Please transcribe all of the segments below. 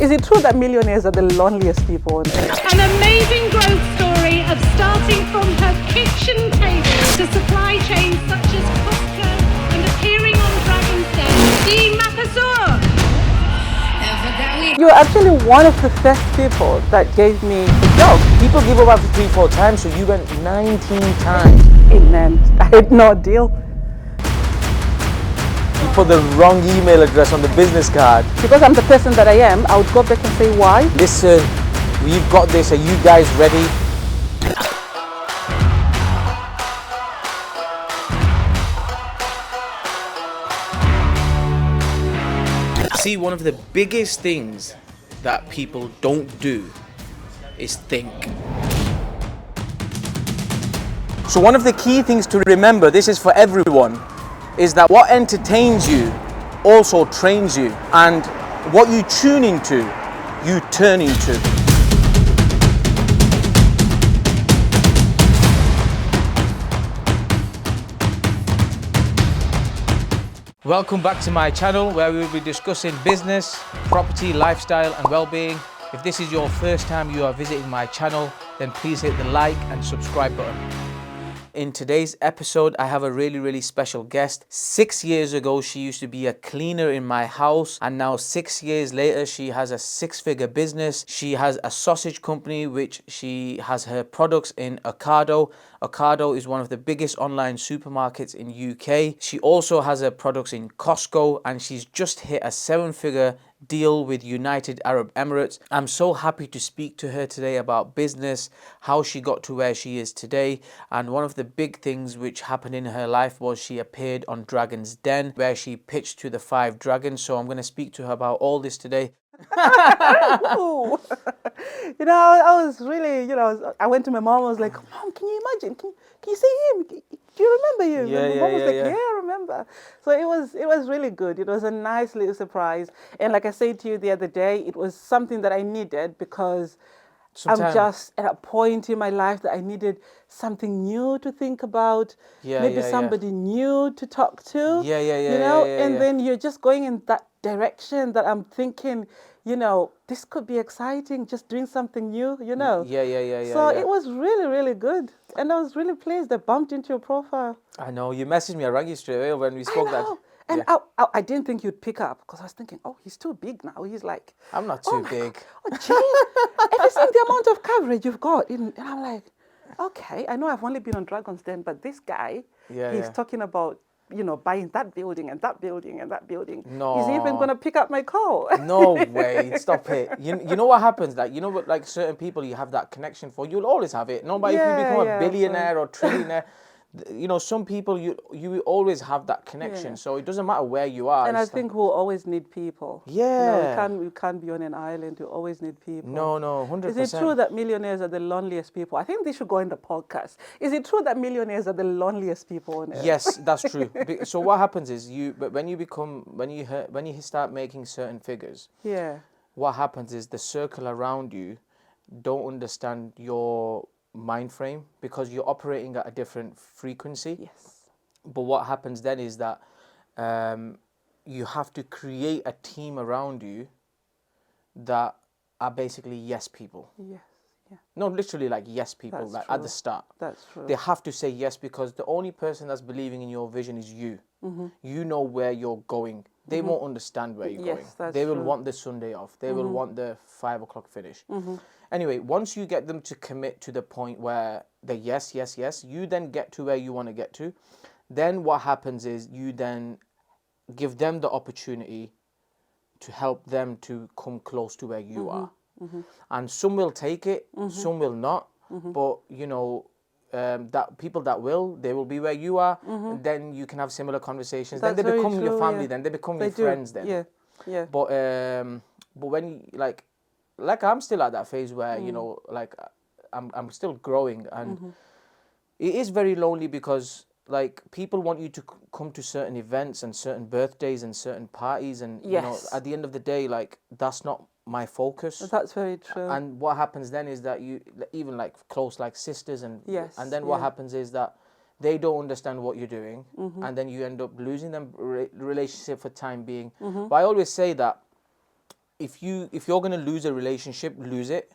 Is it true that millionaires are the loneliest people on earth? An amazing growth story of starting from her kitchen table to supply chains such as Costco and appearing on Dragon's Den. The Mapasaur. You're actually one of the first people that gave me the job. People give up after 3-4 times, so you went 19 times. Amen. I had no deal. You put the wrong email address on the business card. Because I'm the person that I am, I would go back and say why. Listen, we've got this. Are you guys ready? See, one of the biggest things that people don't do is think. So one of the key things to remember, this is for everyone, is that what entertains you also trains you, and what you tune into, you turn into. Welcome back to my channel, where we will be discussing business, property, lifestyle and well-being. If this is your first time you are visiting my channel, then please hit the like and subscribe button. In today's episode, I have a really special guest. 6 years ago, she used to be a cleaner in my house, and now 6 years later, she has a 6-figure business. She has a sausage company, which she has her products in Ocado. Ocado is one of the biggest online supermarkets in UK. She also has her products in Costco, and she's just hit a 7-figure deal with United Arab Emirates. I'm so happy to speak to her today about business, how she got to where she is today, and one of the big things which happened in her life was she appeared on Dragon's Den, where she pitched to the 5 dragons. So I'm going to speak to her about all this today. I was really, I went to my mom, I was like, Mom, can you imagine? Can you see him? Do you remember you? Yeah, and yeah, Mom was yeah, like, yeah. yeah, I remember. So it was really good. It was a nice little surprise. And like I said to you the other day, it was something that I needed because I'm just at a point in my life that I needed something new to think about, maybe somebody new to talk to, and then you're just going in that direction that I'm thinking, this could be exciting, just doing something new, So it was really good. And I was really pleased I bumped into your profile. I know, you messaged me, I rang you straight away when we spoke that. And I didn't think you'd pick up because I was thinking, oh, he's too big now. He's like... I'm not too big. Oh, geez. Have you seen the amount of coverage you've got? And I'm like, okay, I know I've only been on Dragon's Den, but this guy, he's talking about, buying that building and that building and that building. No. He's even going to pick up my call. No way. Stop it. You know what happens? Like certain people you have that connection for, you'll always have it. No matter if you become a billionaire or trillionaire, some people you will always have that connection. So it doesn't matter where you are. And I think we'll always need people. Yeah. We can't be on an island. You always need people. No, 100%. Is it true that millionaires are the loneliest people? I think they should go in the podcast. Is it true that millionaires are the loneliest people on earth? Yes, that's true. So what happens is when you start making certain figures, what happens is the circle around you don't understand your mind frame because you're operating at a different frequency. Yes. But what happens then is that you have to create a team around you that are basically yes people. Yes. Yeah. No, literally like yes people. That's like true. at the start. That's true. They have to say yes because the only person that's believing in your vision is you. Mm-hmm. You know where you're going. They won't understand where you're going. That's they will true. want the Sunday off. They will want the 5 o'clock finish. Anyway, once you get them to commit to the point where they yes, you then get to where you want to get to. Then what happens is you then give them the opportunity to help them to come close to where you are. And some will take it, some will not. But that people that they will be where you are. And then you can have similar conversations. That's then they become true, your family. Then they become your friends. Then But when like I'm still at that phase where I'm still growing, and it is very lonely because like people want you to come to certain events and certain birthdays and certain parties, and at the end of the day, like that's not my focus. That's very true. And what happens then is that you even like close like sisters and then what happens is that they don't understand what you're doing, and then you end up losing them relationship for time being. But I always say that if you're going to lose a relationship, lose it.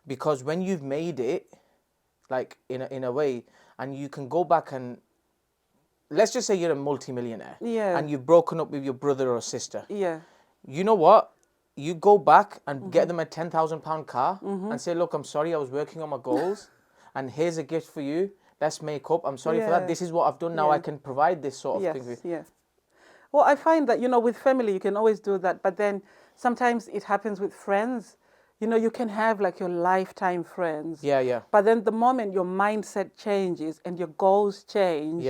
Because when you've made it, like in a way, and you can go back and, let's just say you're a multimillionaire, and you've broken up with your brother or sister. You know what? You go back and get them a £10,000 car and say, look, I'm sorry, I was working on my goals, and here's a gift for you. Let's make up. I'm sorry for that. This is what I've done now. I can provide this sort of thing for you. Well, I find that, with family, you can always do that. But then sometimes it happens with friends. You can have like your lifetime friends. But then the moment your mindset changes and your goals change.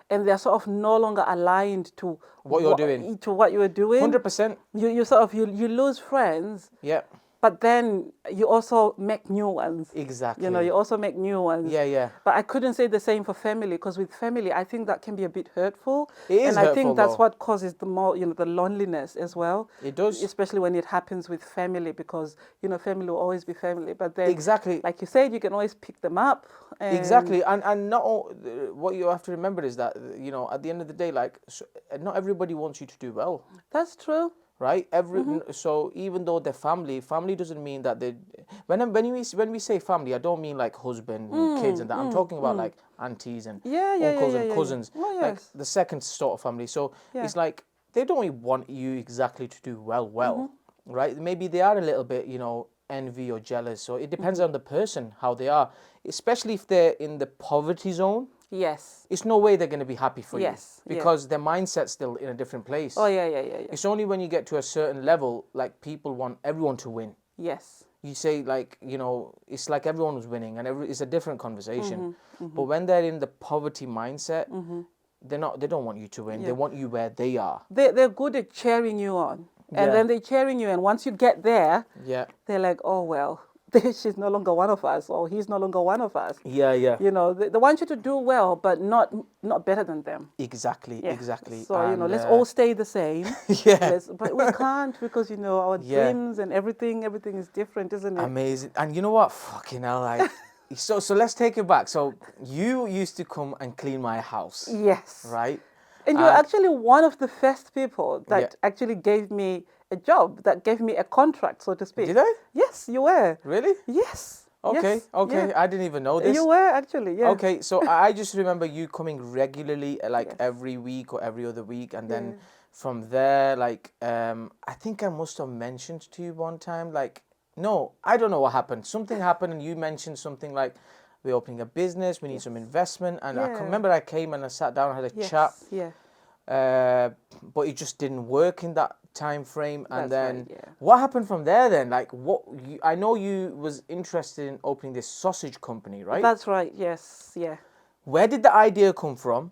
And they're sort of no longer aligned to what you're doing. To what you're doing. 100%. You sort of, you lose friends. But then you also make new ones. Exactly. You also make new ones. But I couldn't say the same for family, because with family, I think that can be a bit hurtful. It is and hurtful, I think that's though. what causes the more, the loneliness as well. It does. Especially when it happens with family, because, family will always be family. But then, exactly, like you said, you can always pick them up. Exactly. And not all, what you have to remember is that, at the end of the day, like, not everybody wants you to do well. That's true. Right, so even though they're family doesn't mean that they. When we say family, I don't mean like husband, and kids, and that. I'm talking about like aunties and uncles and cousins, like the second sort of family. So it's like they don't really want you exactly to do well, right? Maybe they are a little bit, envy or jealous. So it depends on the person how they are, especially if they're in the poverty zone. It's no way they're going to be happy for you, because their mindset's still in a different place. It's only when you get to a certain level, like, people want everyone to win. You say, like, it's like everyone was winning, and it's a different conversation. But when they're in the poverty mindset, they don't want you to win. They want you where they are. They're good at cheering you on. And then they're cheering you, and once you get there, they're like, oh, well, she's no longer one of us, or he's no longer one of us. They want you to do well, but not better than them. Exactly. So, and, let's all stay the same. But we can't, because, our dreams and everything is different, isn't it? Amazing. And you know what? Fucking hell, like... So let's take it back. So you used to come and clean my house. Right? And you're actually one of the first people that actually gave me a job, that gave me a contract, so to speak. Did I? Yes, you were. Really? Yes. Okay. I didn't even know this. You were actually, Okay, so I just remember you coming regularly, like every week or every other week, and then from there, like, I think I must have mentioned to you one time, like, no, I don't know what happened. Something happened, and you mentioned something like, we're opening a business, we need some investment, and I can remember I came and I sat down and had a chat. But it just didn't work in that time frame. And then what happened from there then? Like, I know you was interested in opening this sausage company, right? That's right, yes, Where did the idea come from?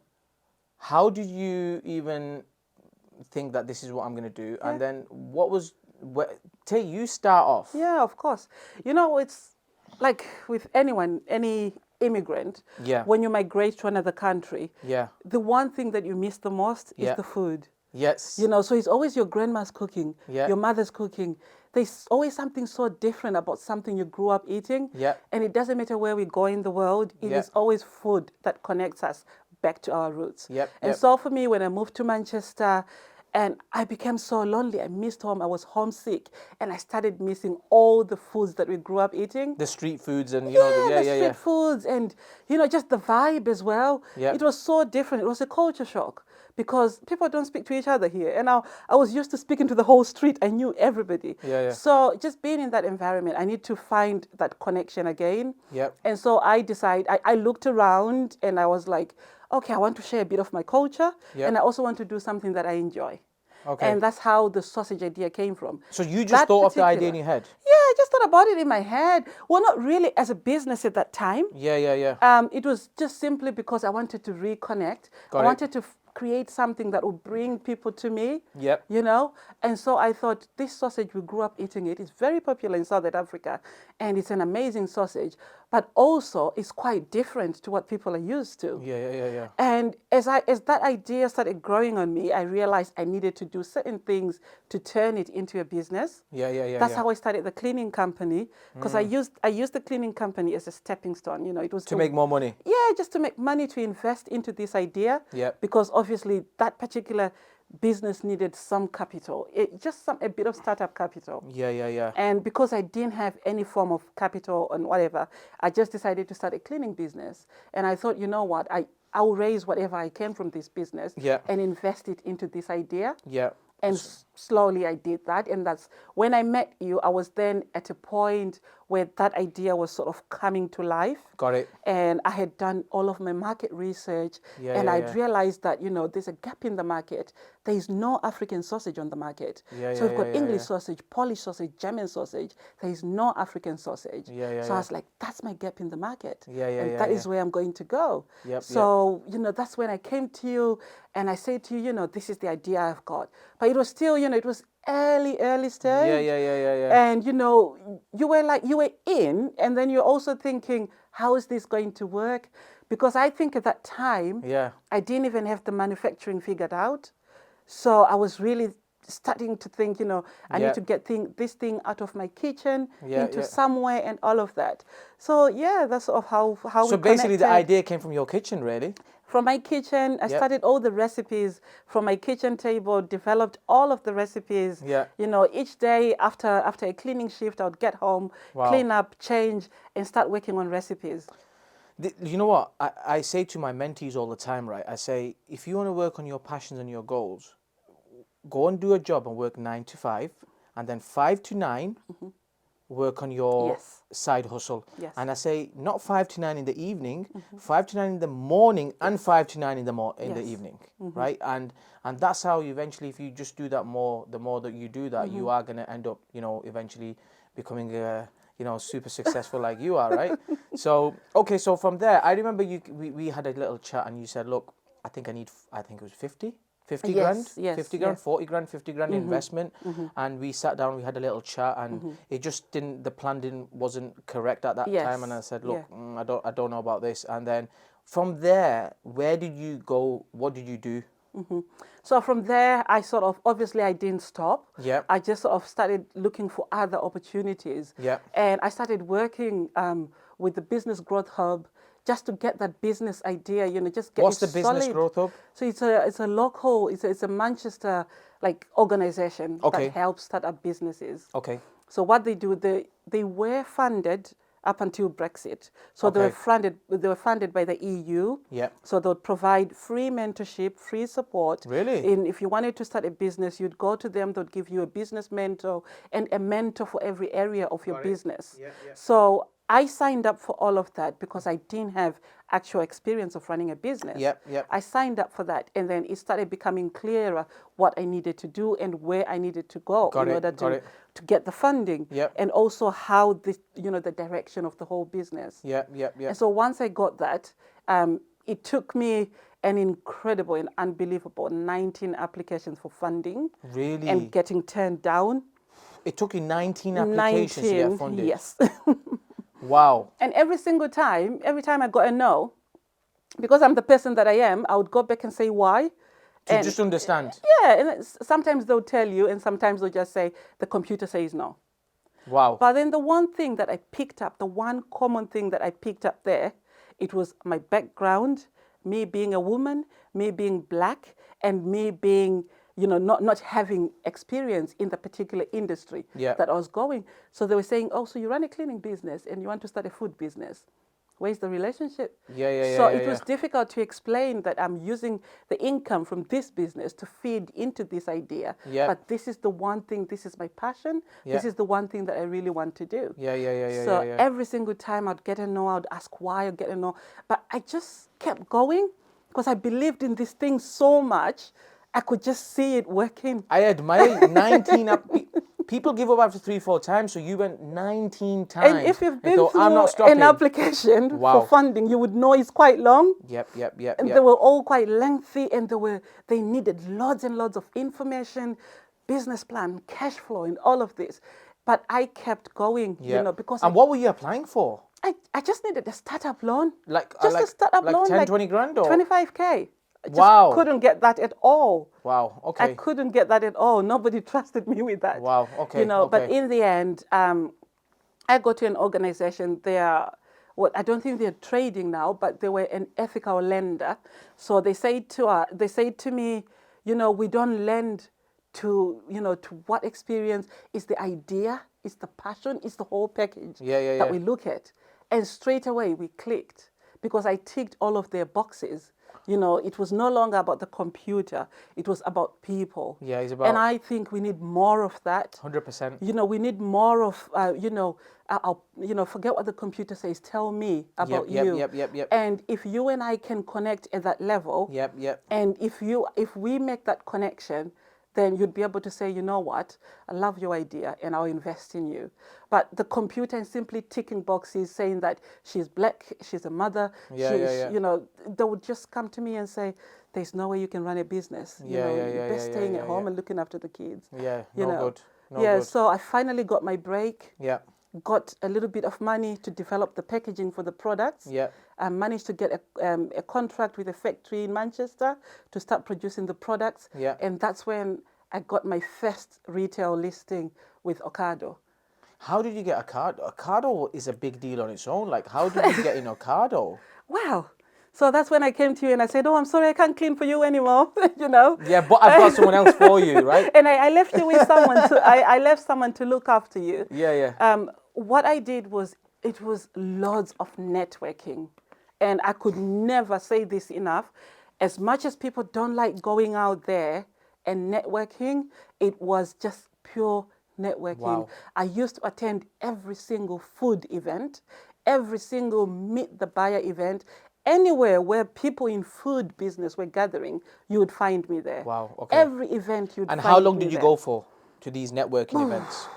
How did you even think that this is what I'm going to do? And then you start off. Yeah, of course. It's like with anyone, any immigrant, when you migrate to another country, the one thing that you miss the most is the food. So it's always your grandma's cooking, your mother's cooking. There's always something so different about something you grew up eating. And it doesn't matter where we go in the world, it is always food that connects us back to our roots. So for me, when I moved to Manchester, and I became so lonely. I missed home. I was homesick. And I started missing all the foods that we grew up eating. The street foods and, the street foods and, just the vibe as well. It was so different. It was a culture shock because people don't speak to each other here. And I was used to speaking to the whole street. I knew everybody. So just being in that environment, I need to find that connection again. And so I decided, I looked around and I was like, okay, I want to share a bit of my culture, and I also want to do something that I enjoy. And that's how the sausage idea came from. So you just thought of the idea in your head? Yeah, I just thought about it in my head. Well, not really as a business at that time. It was just simply because I wanted to reconnect. I wanted to create something that would bring people to me. And so I thought this sausage, we grew up eating it. It's very popular in Southern Africa, and it's an amazing sausage. But also, it's quite different to what people are used to. And as that idea started growing on me, I realized I needed to do certain things to turn it into a business. That's how I started the cleaning company, because I used the cleaning company as a stepping stone. It was to make more money. Yeah, just to make money to invest into this idea. Because obviously that particular business needed some capital, a bit of startup capital. Yeah. And because I didn't have any form of capital and whatever, I just decided to start a cleaning business. And I thought, you know what, I'll raise whatever I can from this business and invest it into this idea. Yeah. And slowly I did that. And that's when I met you, I was then at a point where that idea was sort of coming to life. Got it. And I had done all of my market research. I'd realized that, there's a gap in the market. There is no African sausage on the market. So we've got English sausage, Polish sausage, German sausage. There is no African sausage. So I was like, that's my gap in the market. And that is where I'm going to go. So, that's when I came to you and I said to you, this is the idea I've got. But it was still, it was early stage. And, you were in, and then you're also thinking, how is this going to work? Because I think at that time, I didn't even have the manufacturing figured out. So I was really starting to think, I need to get this thing out of my kitchen into somewhere and all of that. So that's sort of how So we basically connected. the idea came from your kitchen, really? From my kitchen, I started all the recipes from my kitchen table, developed all of the recipes. Each day after a cleaning shift, I would get home, clean up, change, and start working on recipes. You know what? I say to my mentees all the time, right? I say, if you want to work on your passions and your goals, go and do a job and work 9 to 5, and then 5 to 9, work on your side hustle. And I say, not 5 to 9 in the evening, 5 to 9 in the morning, and 5 to 9 in the evening, right? And that's how you eventually, if you just do that more, the more that you do that, you are going to end up, eventually becoming a, super successful like you are, right? So, okay, so from there, I remember we had a little chat and you said, look, I think it was 50 grand, 50 grand, 40 grand, 50 grand investment. And we sat down, we had a little chat, and it just the plan wasn't correct at that time. And I said, look, I don't know about this. And then from there, where did you go? What did you do? So from there, obviously I didn't stop. I just sort of started looking for other opportunities. And I started working with the Business Growth Hub, just to get that business idea, just get What's it the Business solid. Growth Hub? So it's a local, it's a Manchester organization that helps start up businesses. Okay. So what they do, they were funded up until Brexit. So they were funded by the EU. So they would provide free mentorship, free support. Really? If you wanted to start a business, you'd go to them, they'd give you a business mentor and a mentor for every area of your business. So I signed up for all of that because I didn't have actual experience of running a business. I signed up for that, and then it started becoming clearer what I needed to do and where I needed to go in order to get the funding, and also how the direction of the whole business. And so once I got that, it took me an incredible and unbelievable 19 applications for funding. Really? And getting turned down. It took you 19 applications to get funded? Yes. Wow. And every time I got a no, because I'm the person that I am, I would go back and say why. To just understand. And sometimes they'll tell you, and sometimes they'll just say, the computer says no. Wow. But then the one thing that I picked up, the one common thing that I picked up there, it was my background, me being a woman, me being black, and me being, not having experience in the particular industry that I was going. So they were saying, oh, so you run a cleaning business and you want to start a food business. Where's the relationship? So it was difficult to explain that I'm using the income from this business to feed into this idea. But this is the one thing, this is my passion. This is the one thing that I really want to do. So every single time I'd get a no, I'd ask why, I'd get a no. But I just kept going because I believed in this thing so much. I could just see it working. I admire 19 people give up after 3-4 times, so you went 19 times. And if you've been through an application for funding, you would know it's quite long. And they were all quite lengthy, and they needed lots and lots of information, business plan, cash flow, and all of this. But I kept going, because. And what were you applying for? I just needed a startup loan. A startup loan, 10, 20 grand or 25K. I just couldn't get that at all. Wow, okay. I couldn't get that at all. Nobody trusted me with that. Wow, okay. But in the end, I got to an organization. I don't think they're trading now, but they were an ethical lender. So they said to me, we don't lend to, to what experience is the idea, is the passion, is the whole package that we look at. And straight away we clicked because I ticked all of their boxes. It was no longer about the computer. It was about people. Yeah, it's about... And I think we need more of that. 100%. We need more of, forget what the computer says. Tell me about you. Yep. And if you and I can connect at that level, and if we make that connection, then you'd be able to say, you know what, I love your idea and I'll invest in you. But the computer is simply ticking boxes saying that she's black, she's a mother, they would just come to me and say, there's no way you can run a business. You're best staying at home and looking after the kids. Good. So I finally got my break. Got a little bit of money to develop the packaging for the products. I managed to get a contract with a factory in Manchester to start producing the products. And that's when I got my first retail listing with Ocado. How did you get Ocado? Ocado is a big deal on its own. Like, how did you get in Ocado? Wow. So that's when I came to you and I said, oh, I'm sorry, I can't clean for you anymore, Yeah, but I've got someone else for you, right? And I left you with someone I left someone to look after you. What I did was, it was loads of networking. And I could never say this enough. As much as people don't like going out there and networking, it was just pure networking. Wow. I used to attend every single food event, every single meet the buyer event. Anywhere where people in food business were gathering, you would find me there. Wow, okay. Every event you'd find me there. And how long did you go for to these networking events?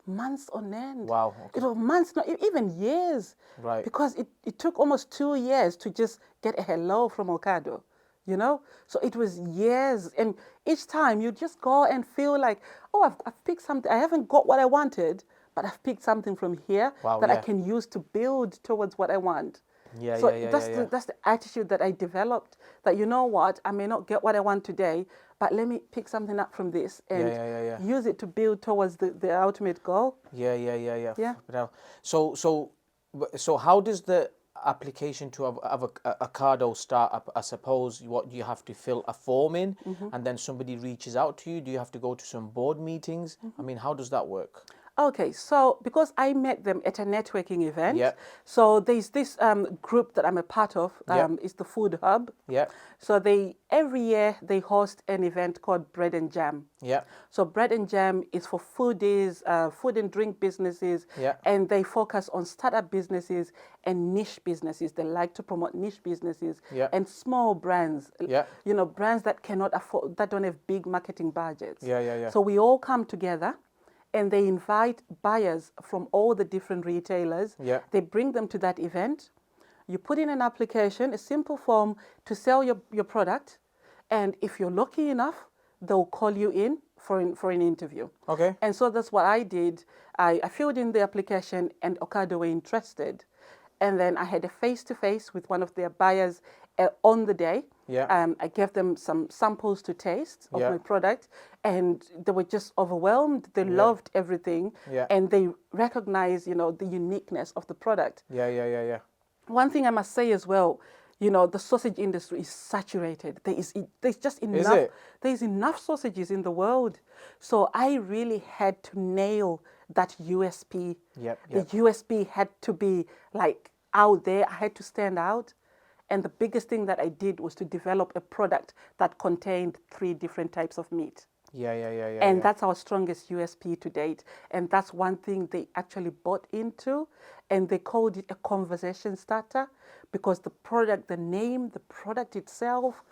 Months on end. Wow. Okay. It was months, not even years. Right. Because it took almost 2 years to just get a hello from Ocado, So it was years. And each time you just go and feel like, oh, I've picked something. I haven't got what I wanted, but I've picked something from here that I can use to build towards what I want. That's the attitude that I developed, that, you know what, I may not get what I want today, but let me pick something up from this and use it to build towards the ultimate goal. Yeah. So how does the application to have a Ocado start up? I suppose what you have to fill a form in, and then somebody reaches out to you. Do you have to go to some board meetings? I mean, how does that work? Okay, so because I met them at a networking event, so there's this group that I'm a part of, it's the Food Hub. So every year they host an event called Bread and Jam. So Bread and Jam is for foodies, food and drink businesses, and they focus on startup businesses and niche businesses. They like to promote niche businesses and small brands, brands that cannot afford, that don't have big marketing budgets. So we all come together. And they invite buyers from all the different retailers. They bring them to that event. You put in an application, a simple form to sell your product. And if you're lucky enough, they'll call you in for an interview. Okay. And so that's what I did. I filled in the application and Ocado were interested. And then I had a face-to-face with one of their buyers on the day. I gave them some samples to taste of my product, and they were just overwhelmed. They loved everything, and they recognized, the uniqueness of the product. One thing I must say as well, the sausage industry is saturated. There's just enough. Is it? There's enough sausages in the world. So I really had to nail that USP. The USP had to be like out there. I had to stand out. And the biggest thing that I did was to develop a product that contained 3 different types of meat. And that's our strongest USP to date. And that's one thing they actually bought into. And they called it a conversation starter because the product, the name, the product itself,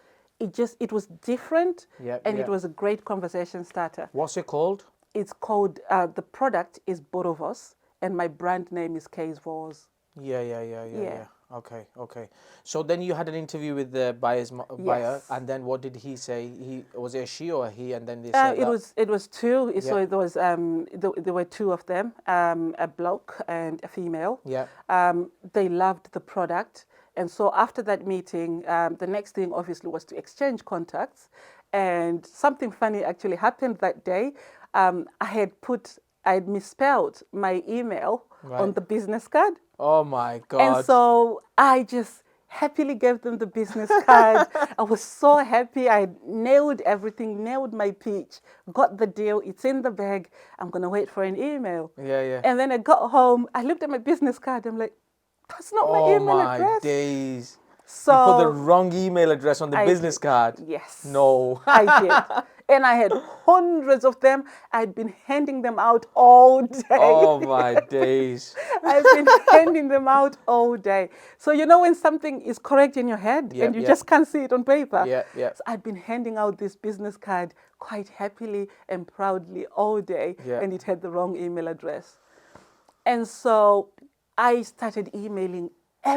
it was different. It was a great conversation starter. What's it called? It's called, the product is Borovos and my brand name is K's Vos. Yeah. Okay. So then you had an interview with the buyer, and then what did he say? Was it a she or a he? And then they said it was 2. So it was there were 2 of them, a bloke and a female. They loved the product, and so after that meeting, the next thing obviously was to exchange contacts, and something funny actually happened that day. I had misspelled my email on the business card. Oh my God. And so I just happily gave them the business card. I was so happy. I nailed everything, nailed my pitch, got the deal. It's in the bag. I'm going to wait for an email. Yeah, yeah. And then I got home. I looked at my business card. I'm like, that's not my Oh email my address. days. So You put the wrong email address on the I business did. card? Yes. No. I did. And I had hundreds of them. I'd been handing them out all day. Oh my days. I've been handing them out all day. So you know when something is correct in your head Yep, and you yep. just can't see it on paper? Yeah, yeah. So I'd been handing out this business card quite happily and proudly all day, Yeah. and it had the wrong email address. And so I started emailing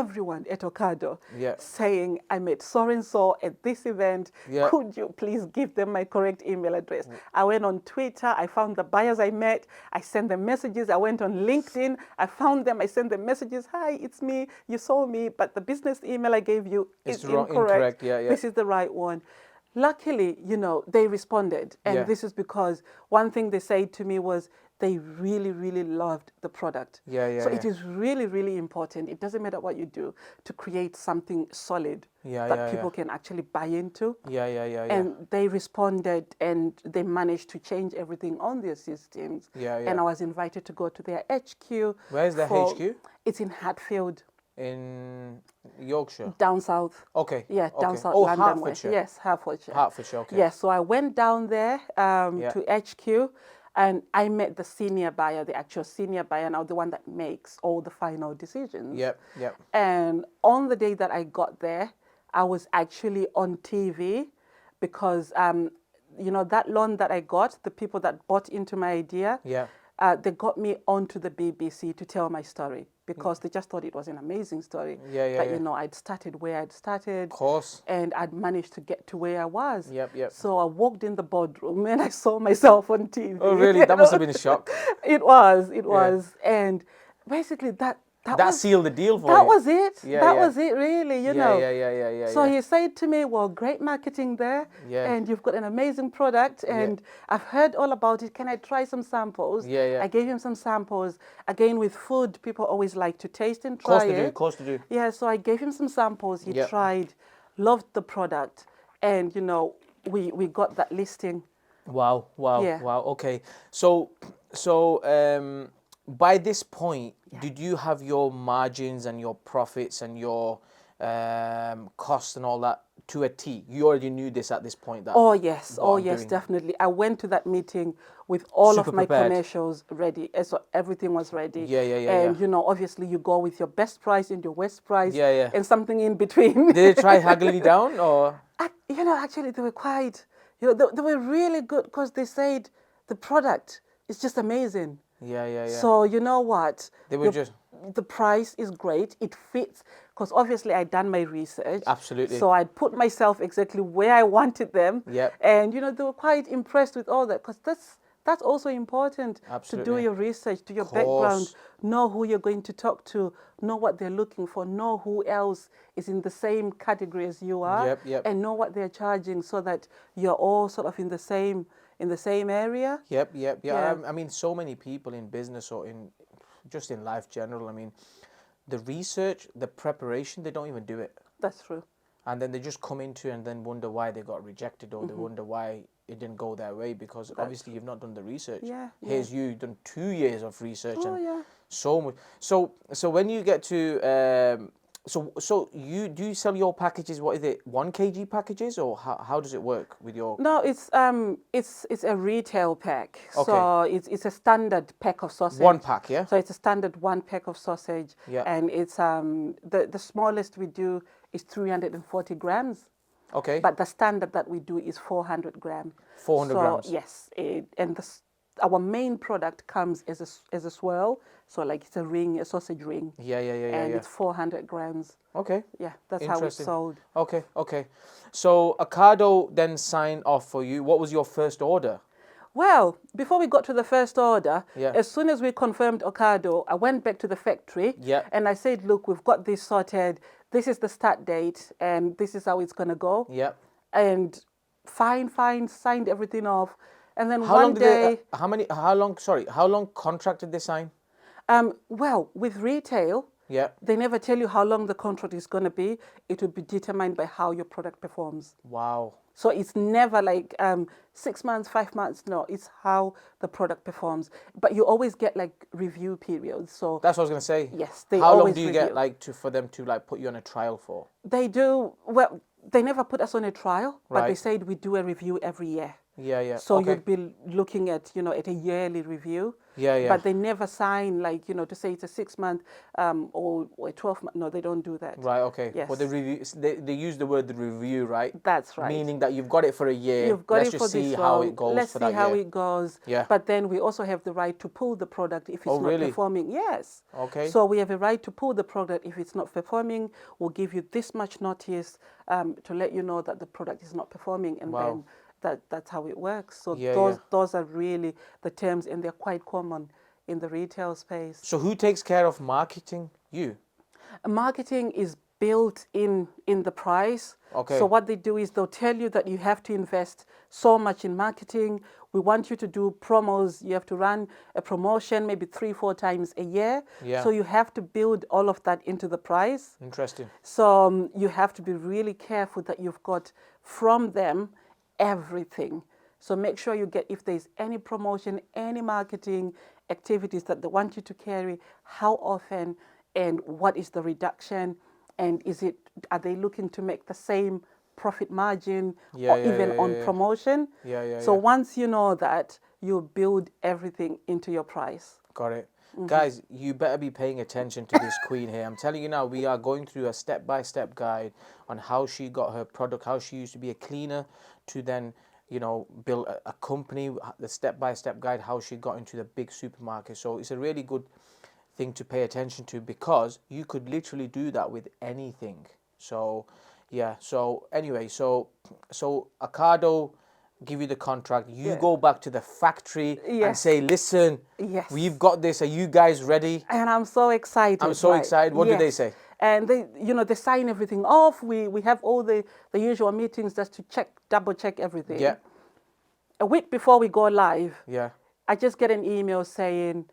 everyone at Ocado Yeah. saying, I met so-and-so at this event. Yeah. Could you please give them my correct email address? I went on Twitter. I found the buyers I met. I sent them messages. I went on LinkedIn. I found them. I sent them messages. Hi, it's me. You saw me, but the business email I gave you is wrong, incorrect. incorrect. Yeah, yeah. This is the right one. Luckily, they responded. And Yeah. this is because one thing they said to me was, they really, really loved the product. Yeah, yeah, So yeah. it is really, really important. It doesn't matter what you do to create something solid Yeah, that yeah, people yeah. can actually buy into. Yeah, yeah, yeah, yeah. And they responded and they managed to change everything on their systems. Yeah, yeah. And I was invited to go to their HQ. Where is their HQ? It's in Hatfield, In Yorkshire. down south. Okay. Yeah, down okay. south Oh, London way. Hertfordshire. Yes, Hertfordshire. Hertfordshire, okay. Yes, so I went down there Yeah. to HQ and I met the senior buyer, the actual senior buyer, now the one that makes all the final decisions. Yep, yep. And on the day that I got there, I was actually on TV because, that loan that I got, the people that bought into my idea, Yeah. they got me onto the BBC to tell my story because they just thought it was an amazing story. Yeah, yeah, That, yeah. I'd started where I'd started. Of course. And I'd managed to get to where I was. Yep, yep. So I walked in the boardroom and I saw myself on TV. Oh, really? That must have been a shock. It was. And basically that That sealed the deal for that you. was it. Yeah, that yeah. was it, really, Yeah, know. yeah. So yeah. he said to me, well, great marketing there. Yeah. And you've got an amazing product. And I've heard all about it. Can I try some samples? Yeah, yeah. I gave him some samples. Again, with food, people always like to taste and try it. Of course they do. Yeah, so I gave him some samples. He Yep. tried, loved the product. And, we got that listing. Wow. Yeah. Wow. Okay. So, by this point, did you have your margins and your profits and your costs and all that to a T? You already knew this at this point. That Oh yes, what I'm doing. definitely. I went to that meeting with all Super of my prepared. commercials ready. So everything was ready. Yeah. And obviously you go with your best price and your worst price. Yeah. And something in between. Did they try haggling you down or? Actually they were quite, they were really good because they said the product is just amazing. Yeah. So you know what? They were just. The price is great. It fits because obviously I'd done my research. Absolutely. So I'd put myself exactly where I wanted them. Yep. And they were quite impressed with all that because that's also important to do Absolutely. your research, do your Course. background, know who you're going to talk to, know what they're looking for, know who else is in the same category as you are, Yep. and know what they're charging so that you're all sort of in the same area. Yep. Yeah. I mean, so many people in business or just in life general. I mean, the research, the preparation, they don't even do it. That's true. And then they just come into and then wonder why they got rejected or they wonder why it didn't go their way because obviously you've not done the research. Yeah, Here's you've done 2 years of research Oh, and yeah. so much. So when you get to so you sell your packages? What is it? 1 kg packages or how does it work with your? No, it's a retail pack. So it's a standard pack of sausage. 1 pack, yeah. So it's a standard 1 pack of sausage. Yeah. And it's the smallest we do is 340 grams. Okay. But the standard that we do is 400 grams. 400 grams. Yes, our main product comes as a swirl, so like it's a ring, a sausage ring. Yeah. And it's 400 grams. Okay. Yeah, that's how it's Interesting. sold. Okay. So Ocado then signed off for you. What was your first order? Well, before we got to the first order, Yeah. as soon as we confirmed Ocado, I went back to the factory Yeah. and I said, look, we've got this sorted. This is the start date and this is how it's going to go. Yeah. And fine, signed everything off. And then How one long did day, how long contract did they sign? well, with retail, Yeah. They never tell you how long the contract is going to be. It will be determined by how your product performs. Wow. So it's never like 6 months, 5 months. No, it's how the product performs. But you always get like review periods. So That's what I was gonna say. yes, they How long always do you review. get like for them to like put you on a trial for? They do. Well, they never put us on a trial, but they Right. said we do a review every year. Yeah, yeah. So okay. you'd be looking at, at a yearly review. Yeah, yeah. But they never sign like, to say it's a 6 month or a 12 month. No, they don't do that. Right, okay. Yes. Well, the review, they use the word the review, right? That's right. Meaning that you've got it for a year. You've got Let's it just for see this how long. it goes Let's for see that how year. it goes. Yeah. But then we also have the right to pull the product if it's not really? performing. Yes. Okay. So we have a right to pull the product if it's not performing. We'll give you this much notice to let you know that the product is not performing, and Wow. then that's how it works. So Yeah, those are really the terms, and they're quite common in the retail space. So who takes care of marketing? You? Marketing is built in the price. Okay. So what they do is they'll tell you that you have to invest so much in marketing. We want you to do promos. You have to run a promotion maybe 3-4 times a year. Yeah. So you have to build all of that into the price. Interesting. So you have to be really careful that you've got from them everything. So make sure you get, if there's any promotion, any marketing activities that they want you to carry, how often, and what is the reduction, and are they looking to make the same profit margin Yeah, or yeah, even yeah, on yeah. promotion? Yeah, yeah, So yeah. once you know that, you build everything into your price. Got it. Guys, you better be paying attention to this queen here. I'm telling you now, we are going through a step-by-step guide on how she got her product, how she used to be a cleaner to then, build a company, the step-by-step guide, how she got into the big supermarket. So it's a really good thing to pay attention to, because you could literally do that with anything. So, yeah. So anyway, so Ocado give you the contract. You go back to the factory and Yes. say, listen, Yes. we've got this. Are you guys ready? And I'm so excited. I'm so right? excited. What do they Yes. say? And they sign everything off. We have all the usual meetings just to double check everything. Yeah. A week before we go live, Yeah. I just get an email saying,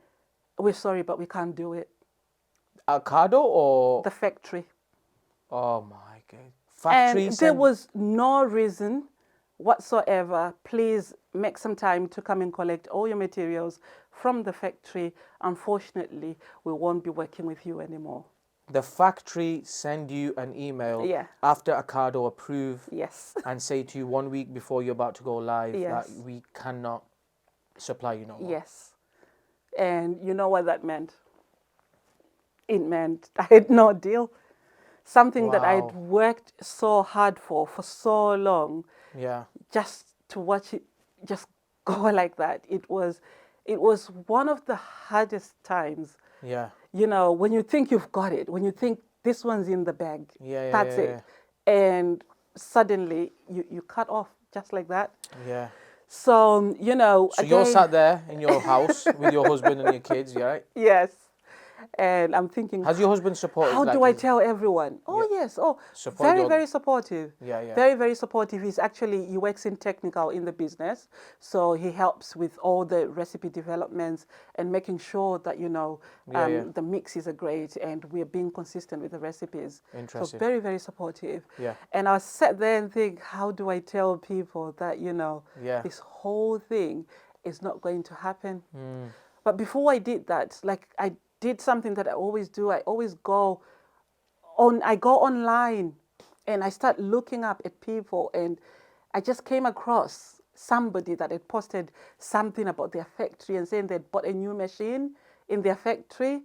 we're sorry, but we can't do it. Ocado or? The factory. Oh my God. Factory And there was no reason whatsoever. Please make some time to come and collect all your materials from the factory. Unfortunately, we won't be working with you anymore. The factory send you an email Yeah. after Ocado approve Yes. and say to you 1 week before you're about to go live Yes. that we cannot supply you no more. Yes. And you know what that meant? It meant I had no deal. Something that I'd Wow. worked so hard for so long, Yeah. just to watch it just go like that. It was one of the hardest times. Yeah. When you think you've got it, when you think this one's in the bag, Yeah, that's yeah, it. And suddenly you cut off just like that. Yeah. So, So again, you're sat there in your house with your husband and your kids, yeah, right? yes. And I'm thinking, Has your husband supported? how like, do I his- tell everyone? Oh, Yeah. yes. Oh, Support very, your- very supportive. Yeah, yeah. Very, very supportive. He works in technical in the business. So he helps with all the recipe developments and making sure that, Yeah. the mixes are great and we're being consistent with the recipes. Interesting. So very, very supportive. Yeah. And I sat there and think, how do I tell people that, Yeah. this whole thing is not going to happen? Hmm. But before I did that, like I did something that I always do. I always go online and I start looking up at people, and I just came across somebody that had posted something about their factory and saying they'd bought a new machine in their factory,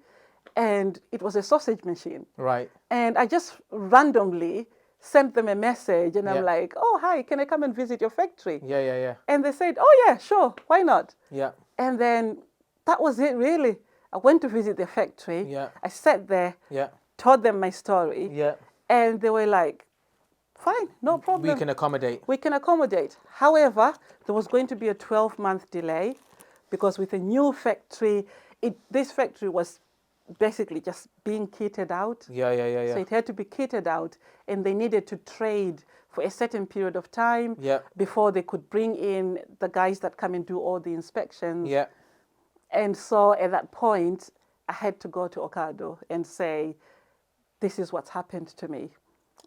and it was a sausage machine. Right. And I just randomly sent them a message, and Yeah. I'm like, oh, hi, can I come and visit your factory? Yeah, yeah, yeah. And they said, oh, yeah, sure, why not? Yeah. And then that was it, really. I went to visit their factory. Yeah. I sat there, Yeah. told them my story, Yeah. and they were like, fine, no problem. We can accommodate. We can accommodate. However, there was going to be a 12-month delay because with a new factory, this factory was basically just being kitted out. Yeah, yeah, yeah, yeah. So it had to be kitted out, and they needed to trade for a certain period of time Yeah. before they could bring in the guys that come and do all the inspections. Yeah. And so at that point, I had to go to Ocado and say, this is what's happened to me.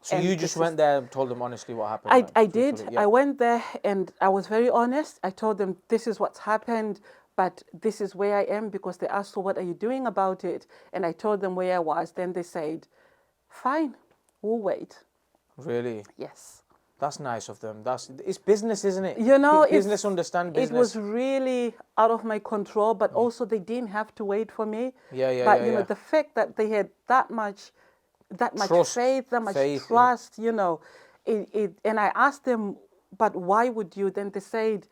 So And you just went there and told them honestly what happened? I did. Yeah. I went there and I was very honest. I told them, this is what's happened, but this is where I am, because they asked, so what are you doing about it? And I told them where I was. Then they said, fine, we'll wait. Really? Yes. That's nice of them. It's business, isn't it? You know, business understand business. It was really out of my control, but also they didn't have to wait for me. Yeah, But you know, the fact that they had that much Trust, faith, that much trust, you know, and I asked them, but why would you? Then they said,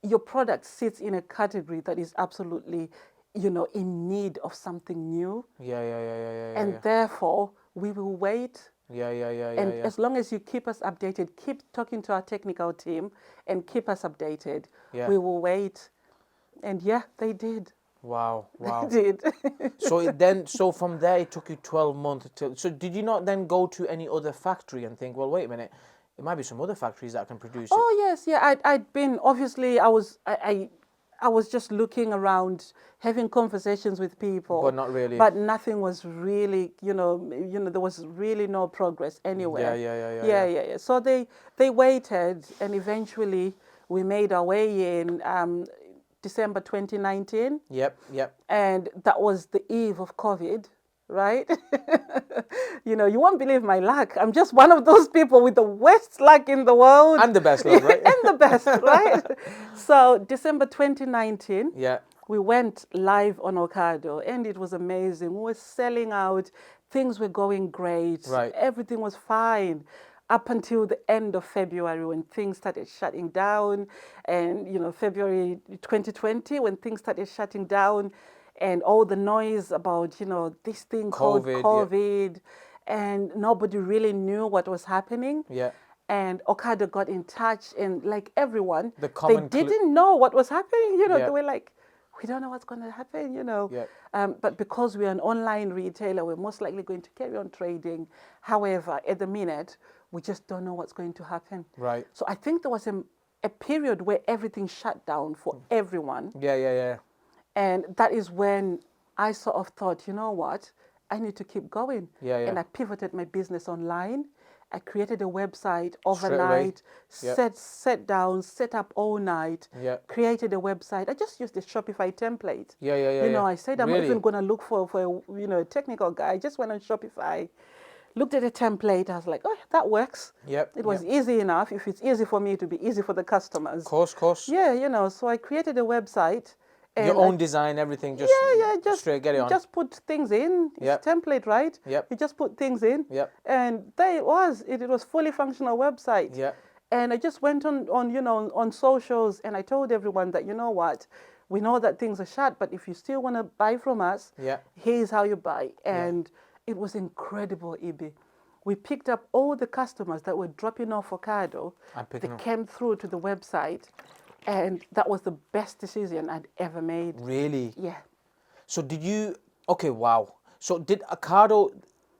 your product sits in a category that is absolutely, you know, in need of something new. Yeah. And therefore, we will wait. Yeah. And as long as you keep us updated, keep talking to our technical team and keep us updated, we will wait. And yeah, they did. Wow. They did. So from there, it took you 12 months. So did you not then go to any other factory and think, well, wait a minute, it might be some other factories that can produce it? Oh, yes. Yeah, I'd been, obviously, I was just looking around, having conversations with people. But not really. But nothing was really, you know, there was really no progress anywhere. Yeah. So they waited, and eventually we made our way in December 2019. Yep. And that was the eve of COVID, right? You know, you won't believe my luck. I'm just one of those people with the worst luck in the world. And the best luck, right? And the best, right? So December 2019, we went live on Ocado, and it was amazing. We were selling out. Things were going great. Right. Everything was fine. Up until the end of February, when things started shutting down, and you know, February 2020, when things started shutting down, and all the noise about, you know, this thing called COVID, and nobody really knew what was happening. Yeah. And Ocado got in touch, and like everyone, they common didn't know what was happening. You know, Yeah. they were like, we don't know what's going to happen, you know. Yeah. But because we're an online retailer, we're most likely going to carry on trading. However, at the minute, we just don't know what's going to happen. Right. So I think there was a period where everything shut down for everyone. Yeah. And that is when I sort of thought, you know what, I need to keep going. Yeah. And I pivoted my business online. I created a website overnight, sat down, set up all night, created a website. I just used the Shopify template. You know, I said I'm not even going to look for a technical guy. I just went on Shopify, looked at a template. I was like, oh, that works. It was easy enough. If it's easy for me, it would be easy for the customers. Of course. Yeah, you know, so I created a website. And your own design, everything, just straight, get it on. Just put things in. It's a template, right? You just put things in. And there it was. It was fully functional website. And I just went on socials, and I told everyone that, you know what, we know that things are shut, but if you still want to buy from us, here's how you buy. And it was incredible, Ibby. We picked up all the customers that were dropping off Ocado. They came through to the website. And that was the best decision I'd ever made. Really? Yeah. So did you... Okay, wow. So did Ocado...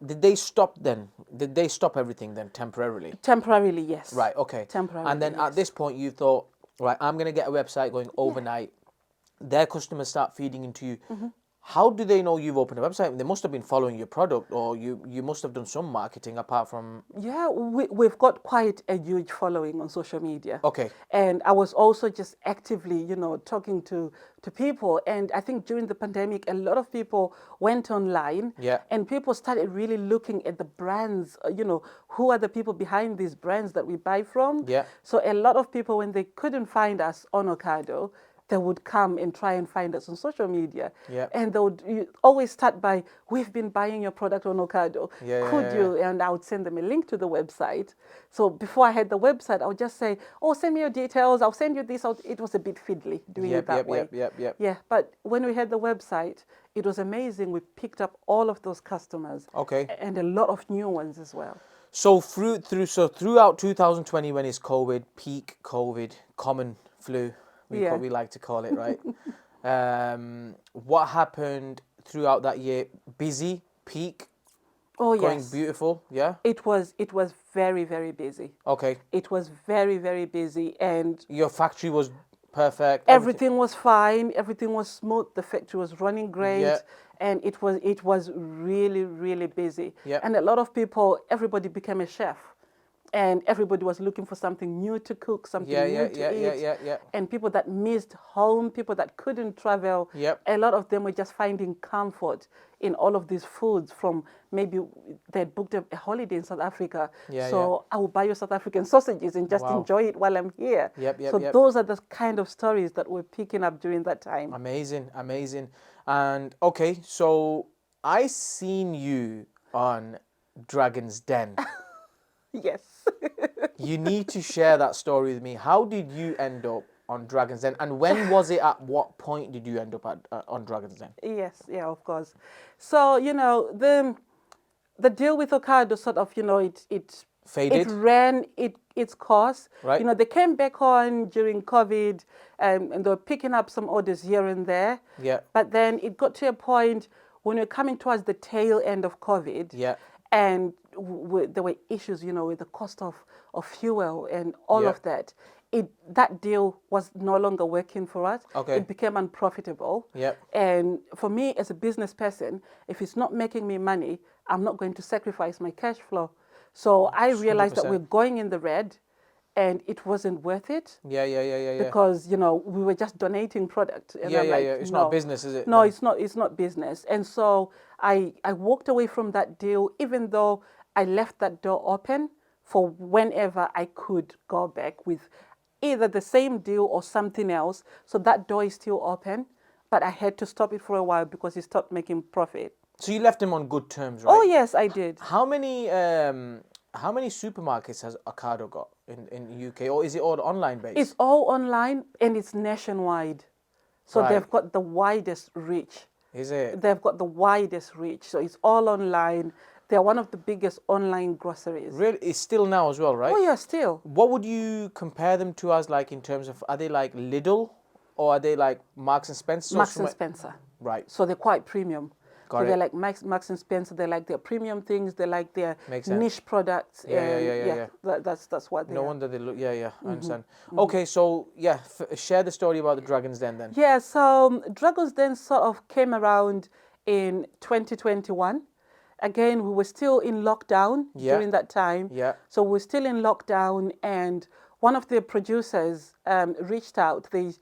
Did they stop then? Did they stop everything then temporarily? Temporarily, yes. Right, okay. Temporarily, and then at this point you thought, right, I'm going to get a website going overnight. Their customers start feeding into you. How do they know you've opened a website? They must have been following your product, or you must have done some marketing apart from... Yeah, we've got quite a huge following on social media. Okay. And I was also just actively, you know, talking to people. And I think during the pandemic, a lot of people went online. And people started really looking at the brands, you know, who are the people behind these brands that we buy from. So a lot of people, when they couldn't find us on Ocado, they would come and try and find us on social media. And they would always start by, we've been buying your product on Ocado. Could you? And I would send them a link to the website. So before I had the website, I would just say, oh, send me your details. I'll send you this. It was a bit fiddly doing it that way. Yeah, but when we had the website, it was amazing. We picked up all of those customers. And a lot of new ones as well. So throughout 2020, when it's COVID, peak COVID, common flu, we like to call it, right? What happened throughout that year? Busy, peak, going beautiful, yeah? It was very, very busy. Okay. It was very, very busy, and... Your factory was perfect. Everything was fine. Everything was smooth. The factory was running great. Yeah. And it was really, really busy. Yeah. And a lot of people, everybody became a chef. And everybody was looking for something new to cook, something new to eat. Yeah. And people that missed home, people that couldn't travel, Yep. a lot of them were just finding comfort in all of these foods from maybe they'd booked a holiday in South Africa. Yeah, so I will buy you South African sausages and just Wow. enjoy it while I'm here. Yep. So those are the kind of stories that we're picking up during that time. Amazing. And okay, so I seen you on Dragon's Den. Yes. You need to share that story with me. How did you end up on Dragon's Den, and when was it? At what point did you end up on Dragon's Den? Yes, yeah, of course. So the deal with Ocado sort of it Faded? It ran its course. Right. They came back on during COVID, and they were picking up some orders here and there. Yeah. But then it got to a point when we were coming towards the tail end of COVID. Yeah. And there were issues, with the cost of fuel and all Yeah. of that. That deal was no longer working for us. Okay. It became unprofitable. Yep. And for me as a business person, if it's not making me money, I'm not going to sacrifice my cash flow. So I realized that 100%. we're going in the red and it wasn't worth it. Yeah. Because, we were just donating product. And I'm like, It's no. not business, is it? No, it's not business. And so I walked away from that deal, even though I left that door open for whenever I could go back with either the same deal or something else. So that door is still open, but I had to stop it for a while because it stopped making profit. So you left him on good terms, right? Oh, yes, I did. How many supermarkets has Ocado got in UK, or is it all online based? It's all online and it's nationwide. So Right. they've got the widest reach. Is it? They've got the widest reach. So it's all online. They're one of the biggest online groceries. Really? It's still now as well, right? Oh, yeah, still. What would you compare them to as, like, in terms of, are they like Lidl or are they like Marks and Spencer? Marks and Spencer. Right. So they're quite premium. Got so it. they're like Marks and Spencer. They like their premium things. They like their Makes sense. niche products. Yeah. That's what they No are. wonder they look. Yeah. I understand. Okay, so yeah, share the story about the Dragon's Den then. Yeah, so Dragon's Den sort of came around in 2021. Again, we were still in lockdown during that time. Yeah. So we're still in lockdown, and one of the producers reached out. They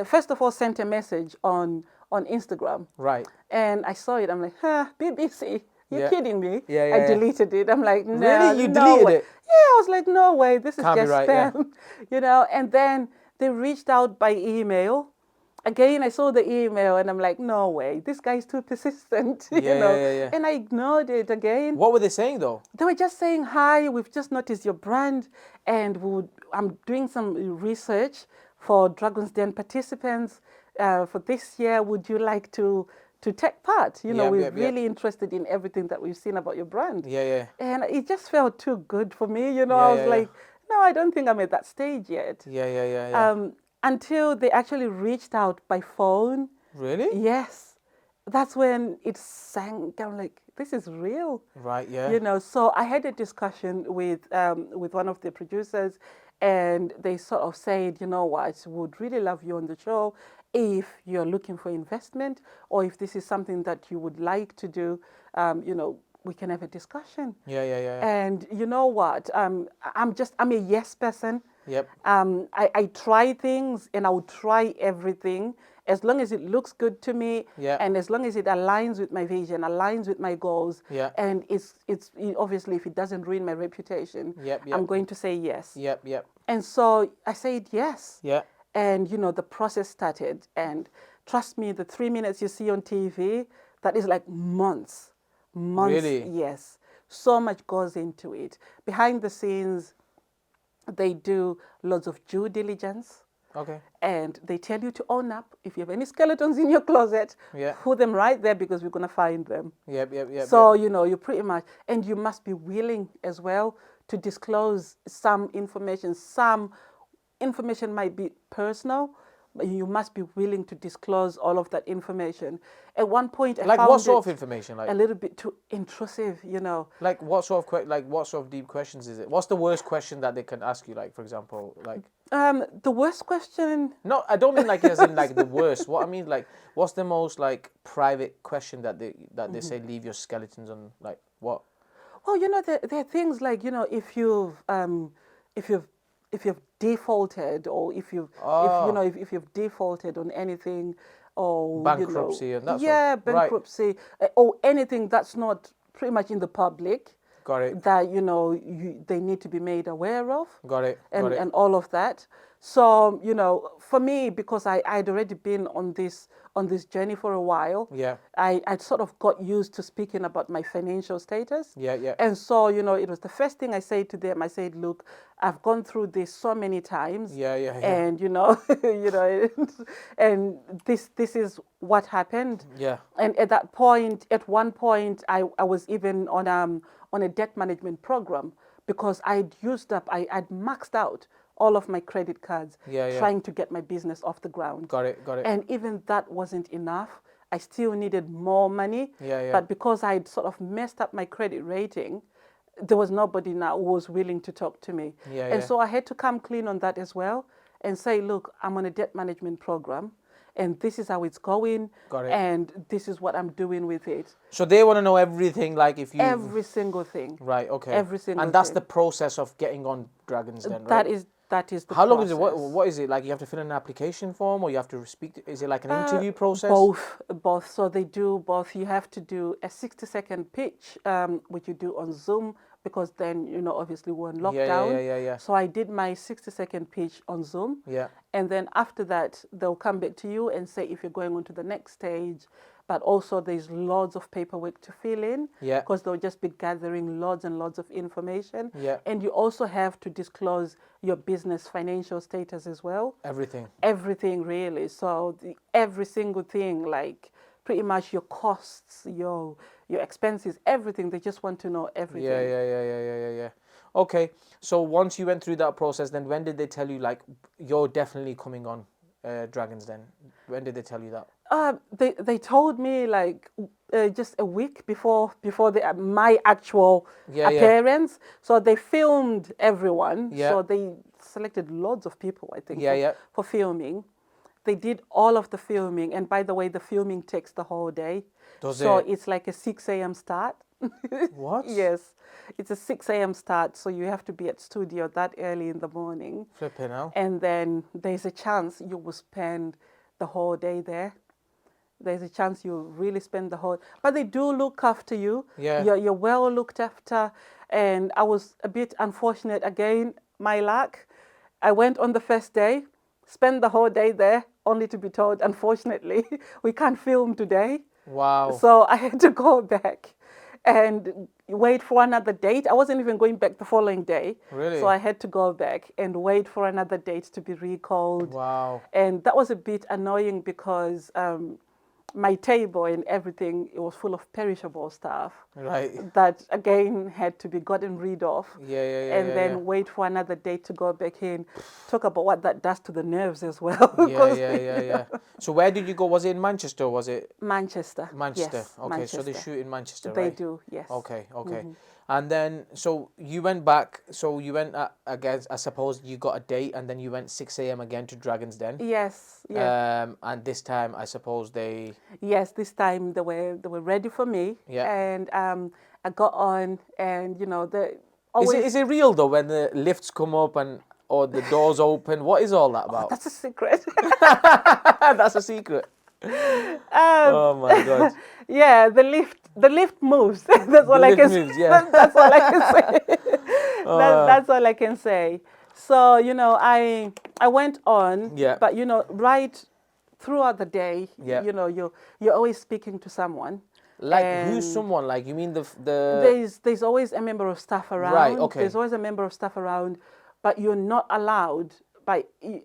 first of all sent a message on Instagram. Right. And I saw it. I'm like, BBC. You're kidding me? Yeah. I deleted it. I'm like, no. Really? You no deleted way. it? Yeah, I was like, no way. This is Can't be just right, yeah. spam. And then they reached out by email. Again, I saw the email and I'm like, no way. This guy's too persistent. Yeah. And I ignored it again. What were they saying though? They were just saying, hi, we've just noticed your brand and I'm doing some research for Dragon's Den participants for this year. Would you like to take part? We're really interested in everything that we've seen about your brand. Yeah. And it just felt too good for me. I was like, no, I don't think I'm at that stage yet. Yeah. Until they actually reached out by phone. Really? Yes. That's when it sank down like, this is real. Right, yeah. So I had a discussion with one of the producers and they sort of said, what, would really love you on the show if you're looking for investment or if this is something that you would like to do, we can have a discussion. Yeah. And you know what? I'm a yes person. Yep. I try things and I will try everything as long as it looks good to me. Yeah. And as long as it aligns with my vision, aligns with my goals. Yeah. And it's obviously if it doesn't ruin my reputation, Yep. I'm going to say yes. Yep. And so I said yes. Yeah. And the process started. And trust me, the 3 minutes you see on TV, that is like months. Really? Yes. So much goes into it. Behind the scenes, they do lots of due diligence. Okay. And they tell you to own up. If you have any skeletons in your closet, put them right there because we're going to find them. Yep. So, you pretty much, and you must be willing as well to disclose some information. Some information might be personal, but you must be willing to disclose all of that information. At one point, I Like found what sort it of information? Like a little bit too intrusive, you know. like what sort of what sort of deep questions is it? What's the worst question that they can ask you? Like for example, like The worst question. no, I don't mean like as in like the worst. What I mean like what's the most like private question that they say leave your skeletons on? Like what? Well, you know, there are things like, you know, if you've if you've defaulted, or if if you've defaulted on anything, or Bankruptcy and that sort. yeah, Right. bankruptcy, or anything that's not pretty much in the public, Got it. that they need to be made aware of, Got it. and Got it. and all of that. So for me, because I'd already been on this journey for a while, Yeah. I sort of got used to speaking about my financial status. Yeah. Yeah. And so, it was the first thing I said to them. I said, look, I've gone through this so many times. Yeah. Yeah. Yeah. And, and this is what happened. Yeah. And at one point, I was even on a debt management program, because I'd maxed out all of my credit cards, Yeah, yeah. trying to get my business off the ground. Got it. Got it. And even that wasn't enough. I still needed more money. Yeah, yeah. But because I'd sort of messed up my credit rating, there was nobody now who was willing to talk to me. Yeah, and yeah. so I had to come clean on that as well, and say, look, I'm on a debt management program, and this is how it's going. Got it. And this is what I'm doing with it. So they want to know everything, like if you Every single thing. right. Okay. Every single And that's thing. the process of getting on Dragons, then, right? That is the How long is it? process. What is it like? You have to fill in an application form, or you have to speak? Is it like an interview process? Both. So they do both. You have to do a 60-second pitch, which you do on Zoom, because then, obviously we're in lockdown. Yeah. So I did my 60-second pitch on Zoom. Yeah. And then after that, they'll come back to you and say if you're going on to the next stage. But also there's loads of paperwork to fill in. Yeah. Because they'll just be gathering loads and loads of information. Yeah. And you also have to disclose your business financial status as well. Everything. Everything, really. So every single thing, like pretty much your costs, your expenses, everything. They just want to know everything. Yeah. Okay. So once you went through that process, then when did they tell you like you're definitely coming on Dragons? Then when did they tell you that? They told me like just a week before my actual appearance. So they filmed everyone. Yeah. So they selected loads of people, I think, Yeah. for filming. They did all of the filming, and by the way, the filming takes the whole day. So it's like a 6 a.m. start. What? Yes, it's a 6 a.m. start, so you have to be at studio that early in the morning. Flipping hell. And then there's a chance you will spend the whole day there. There's a chance you'll really spend the whole... But they do look after you. Yeah. You're well looked after. And I was a bit unfortunate again, my luck. I went on the first day, spent the whole day there, only to be told, unfortunately, we can't film today. Wow. So I had to go back and wait for another date. I wasn't even going back the following day. Really? So I had to go back and wait for another date to be recalled. Wow. And that was a bit annoying because my table and everything, it was full of perishable stuff. Right. That again had to be gotten rid of. Yeah. And then wait for another date to go back in. Talk about what that does to the nerves as well. Yeah. So where did you go? Was it in Manchester? Or was it Manchester. Manchester? Yes, okay, Manchester. so they shoot in Manchester, They right? do, yes. Okay. And then, so you went back, so you went, again, I suppose you got a date, and then you went 6 a.m. again to Dragon's Den? Yes, yeah. And this time, I suppose they... Yes, this time they were ready for me. Yeah. And I got on, and, the... Always... Is it real, though, when the lifts come up or the doors open? What is all that about? That's a secret. That's a secret. Oh, my God. Yeah, the lift moves. That's all I can say. Yeah. That's all I can say. That's all I can say. So, I went on, Yeah. but, right throughout the day, Yeah. you're always speaking to someone. Like, And who's someone? Like, you mean the... There's always a member of staff around. Right, okay. There's always a member of staff around, but you're not allowed...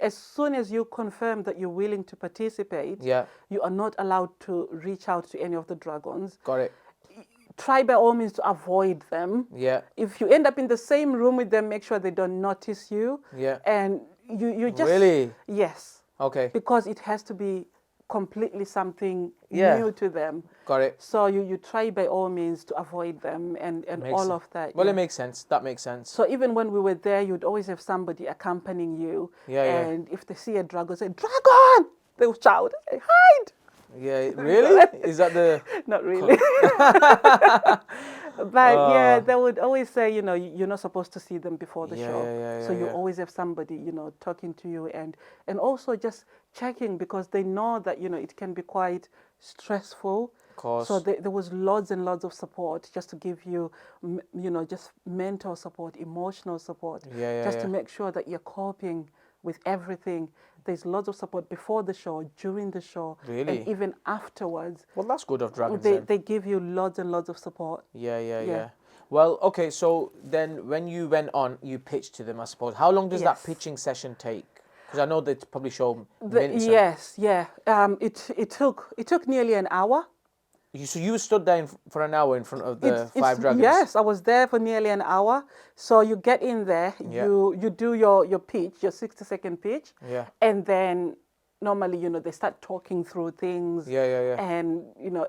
as soon as you confirm that you're willing to participate, Yeah. you are not allowed to reach out to any of the dragons. Got it. Try by all means to avoid them. Yeah. If you end up in the same room with them, make sure they don't notice you. Yeah. And you just... Really? Yes. Okay. Because it has to be completely something Yeah. new to them. Got it. So you try by all means to avoid them and all of that. Well, yeah. it makes sense. That makes sense. So even when we were there, you'd always have somebody accompanying you. Yeah, yeah. And if they see a dragon, say, "Dragon!" They will shout, say, "Hide!" Yeah, really? Is that the... Not really. But yeah, they would always say, you're not supposed to see them before the show. So you always have somebody, talking to you and also just checking because they know that, it can be quite stressful. Of course. So there was lots and lots of support just to give you, just mental support, emotional support, just to make sure that you're coping with everything. There's lots of support before the show, during the show, Really? and even afterwards. Well, that's good of Dragons They give you lots and lots of support. Yeah. Well, okay, so then when you went on, you pitched to them, I suppose. How long does that pitching session take? Because I know they probably show minutes. It took nearly an hour. So you stood there for an hour in front of the five dragons? Yes, I was there for nearly an hour. So you get in there, you do your pitch, your 60-second pitch. Yeah. And then normally, they start talking through things. Yeah. And,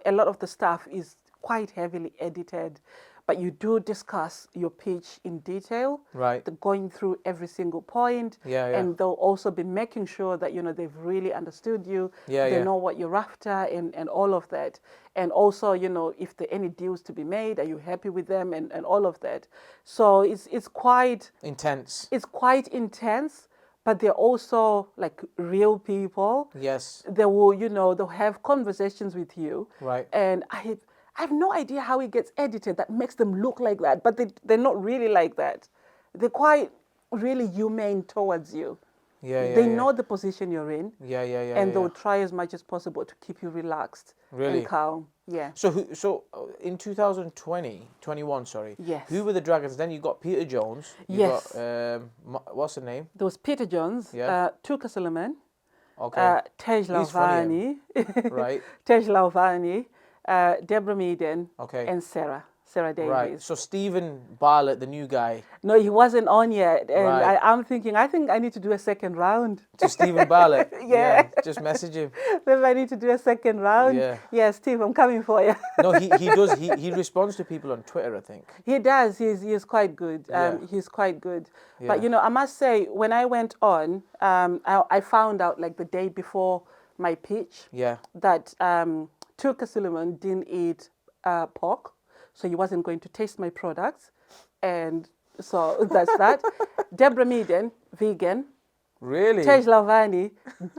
a lot of the stuff is quite heavily edited. But you do discuss your pitch in detail. Right. Going through every single point. Yeah. And they'll also be making sure that, they've really understood you. They know what you're after and all of that. And also, if there are any deals to be made, are you happy with them and all of that. So it's quite... intense. It's quite intense, but they're also like real people. Yes. They will, they'll have conversations with you. Right. And I have no idea how it gets edited that makes them look like that, but they're not really like that. They're quite really humane towards you. They know the position you're in. And they'll try as much as possible to keep you relaxed and calm. Yeah. So in 21, sorry. Yes. Who were the dragons? Then you got Peter Jones. You Yes. got, what's the name? There was Peter Jones, Tuka Suleiman, Okay. Tej He's funny, Lauvani, right. Tej Lauvani, Deborah Meaden, Okay. and Sarah Davies. Right. So Stephen Bartlett, the new guy. No, he wasn't on yet. And Right. I'm thinking, I think I need to do a second round. To Stephen Bartlett. Yeah. Just message him. Maybe I need to do a second round. Yeah. Steve, I'm coming for you. No, he does. He responds to people on Twitter, I think. He does. He's quite good. He's quite good. Yeah. But, I must say, when I went on, I found out like the day before my pitch that Tuka Suleiman didn't eat pork. So he wasn't going to taste my products. And so that's that. Deborah Meaden, vegan. Really? Tej Lauvani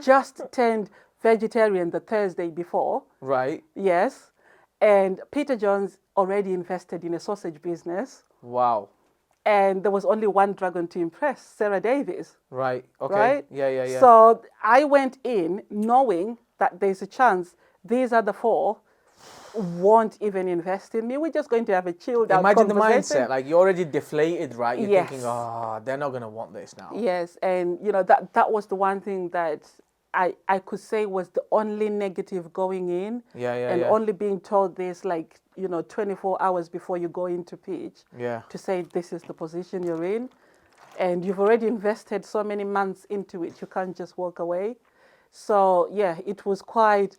just turned vegetarian the Thursday before. Right. Yes. And Peter Jones already invested in a sausage business. Wow. And there was only one dragon to impress, Sarah Davies. Right. Okay. Right? Yeah. So I went in knowing that there's a chance these are the four won't even invest in me. We're just going to have a chilled out Imagine the conversation. mindset, like you're already deflated, right? You're Yes. thinking, oh, they're not going to want this now. Yes, and that was the one thing that I could say was the only negative going in. And only being told this 24 hours before you go into pitch. Yeah. To say this is the position you're in. And you've already invested so many months into it, you can't just walk away. So yeah, it was quite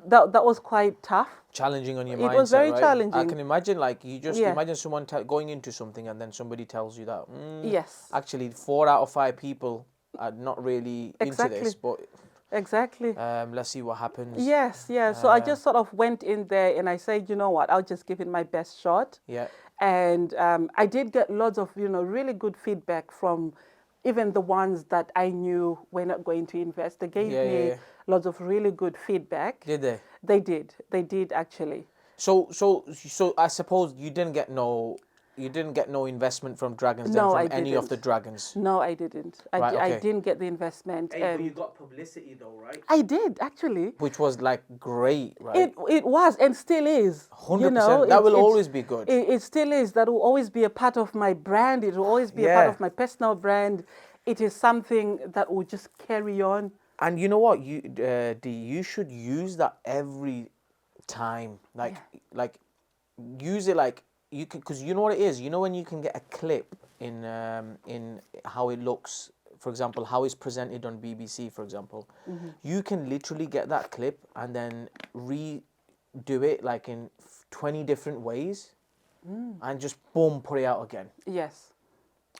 that was quite tough. Challenging on your mindset, It was very right? challenging. I can imagine, you just imagine someone going into something and then somebody tells you that, Yes. actually 4 out of 5 people are not really into this, but Exactly. let's see what happens. Yes. So I just sort of went in there and I said, you know what, I'll just give it my best shot. Yeah. And I did get lots of, really good feedback from even the ones that I knew were not going to invest. They gave me lots of really good feedback. Did they? They did actually. So I suppose you didn't get no investment from dragons No, then, I from any of the didn't. dragons. No, I didn't. Right, I okay. didn't get the investment. Hey, but you got publicity though, right? I did actually. Which was great, right? It was and still is. 100%. That will always be good. It still is. That will always be a part of my brand. It will always be a part of my personal brand. It is something that will just carry on. And you know what, you should use that every time. Use it you can, because you know what it is. You know when you can get a clip in how it looks for example, how it's presented on BBC, for example, you can literally get that clip and then redo it like in 20 different ways and just boom, put it out again. Yes.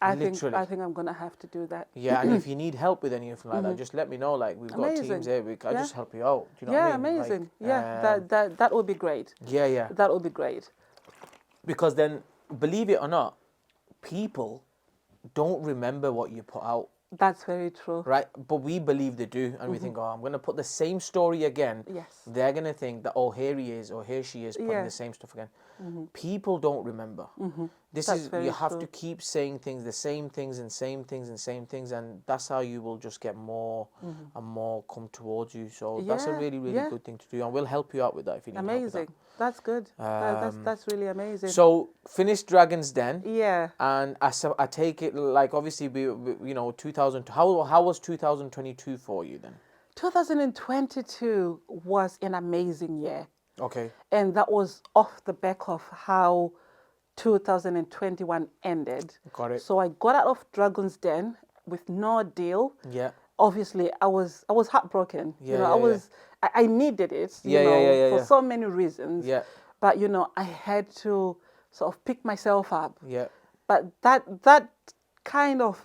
Literally. I think I'm gonna have to do that. Yeah, and if you need help with anything like that, just let me know. Like, we've got teams here. I'll just help you out. Do you know what I mean? Amazing. Like, That would be great. Yeah. That would be great. Because then, believe it or not, people don't remember what you put out. That's very true. Right? But we believe they do. And we think, oh, I'm going to put the same story again. Yes. They're going to think that, oh, here he is or here she is putting the same stuff again. People don't remember. You have to keep saying things, the same things and same things and same things. And that's how you will just get more and more come towards you. So that's a really, really good thing to do. And we'll help you out with that if you need help with Amazing. that. That's good. That's really amazing. So finished Dragon's Den. Yeah. And I take it, like, obviously, we 2000. How was 2022 for you then? 2022 was an amazing year. Okay. And that was off the back of how 2021 ended. Got it. So I got out of Dragon's Den with no deal. Yeah. Obviously, I was heartbroken. I needed it, for so many reasons. Yeah. But, I had to sort of pick myself up. Yeah. But that kind of,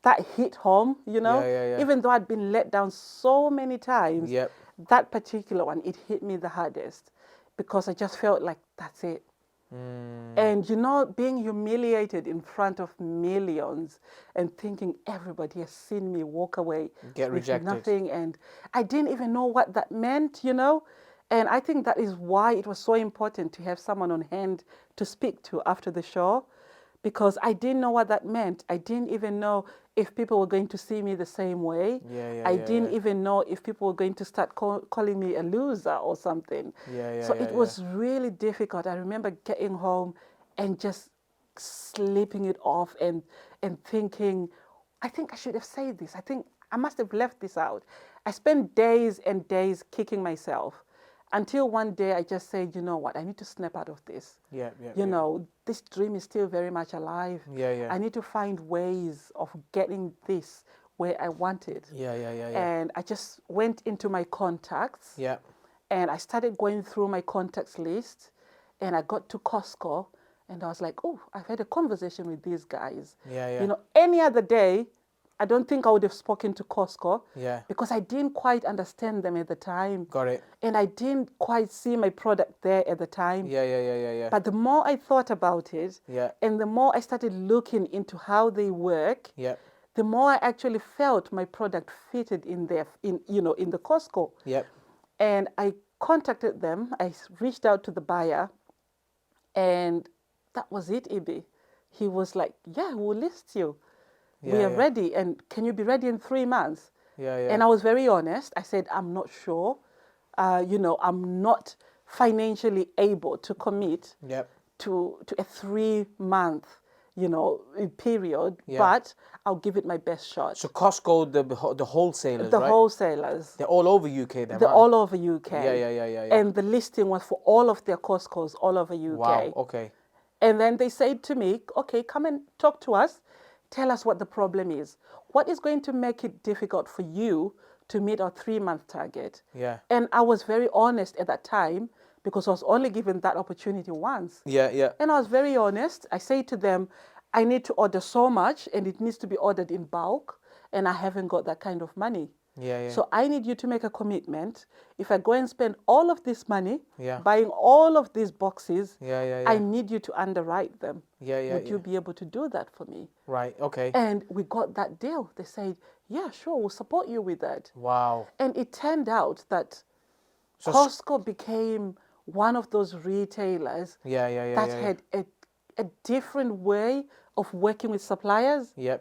that hit home, even though I'd been let down so many times, that particular one, it hit me the hardest because I just felt like that's it. And, being humiliated in front of millions and thinking everybody has seen me walk away Get with rejected. nothing. And I didn't even know what that meant, And I think that is why it was so important to have someone on hand to speak to after the show, because I didn't know what that meant. I didn't even know if people were going to see me the same way. I didn't even know if people were going to start calling me a loser or something. So it was really difficult. I remember getting home and just sleeping it off and thinking, I think I should have said this. I think I must have left this out. I spent days and days kicking myself until one day I just said, you know what, I need to snap out of this. This dream is still very much alive. I need to find ways of getting this where I want it. And I just went into my contacts. And I started going through my contacts list. And I got to Costco. And I was like, oh, I've had a conversation with these guys. Any other day, I don't think I would have spoken to Costco because I didn't quite understand them at the time. Got it. And I didn't quite see my product there at the time. But the more I thought about it, and the more I started looking into how they work, the more I actually felt my product fitted in the Costco. And I contacted them. I reached out to the buyer, and that was it, Ibby. He was like, yeah, we'll list you. We are ready, and can you be ready in 3 months? And I was very honest. I said, I'm not sure. I'm not financially able to commit to a 3-month, period, but I'll give it my best shot. So Costco, the wholesalers, the right? wholesalers. They're all over UK then, They're all over UK. Yeah. And the listing was for all of their Costcos all over UK. Wow, okay. And then they said to me, okay, come and talk to us. Tell us what the problem is. What is going to make it difficult for you to meet our 3-month target? And I was very honest at that time because I was only given that opportunity once. And I was very honest. I say to them, I need to order so much and it needs to be ordered in bulk and I haven't got that kind of money. So I need you to make a commitment. If I go and spend all of this money buying all of these boxes, I need you to underwrite them. Would you be able to do that for me? Right, okay. And we got that deal. They said, yeah, sure, we'll support you with that. Wow. And it turned out that Costco became one of those retailers that had a different way of working with suppliers. You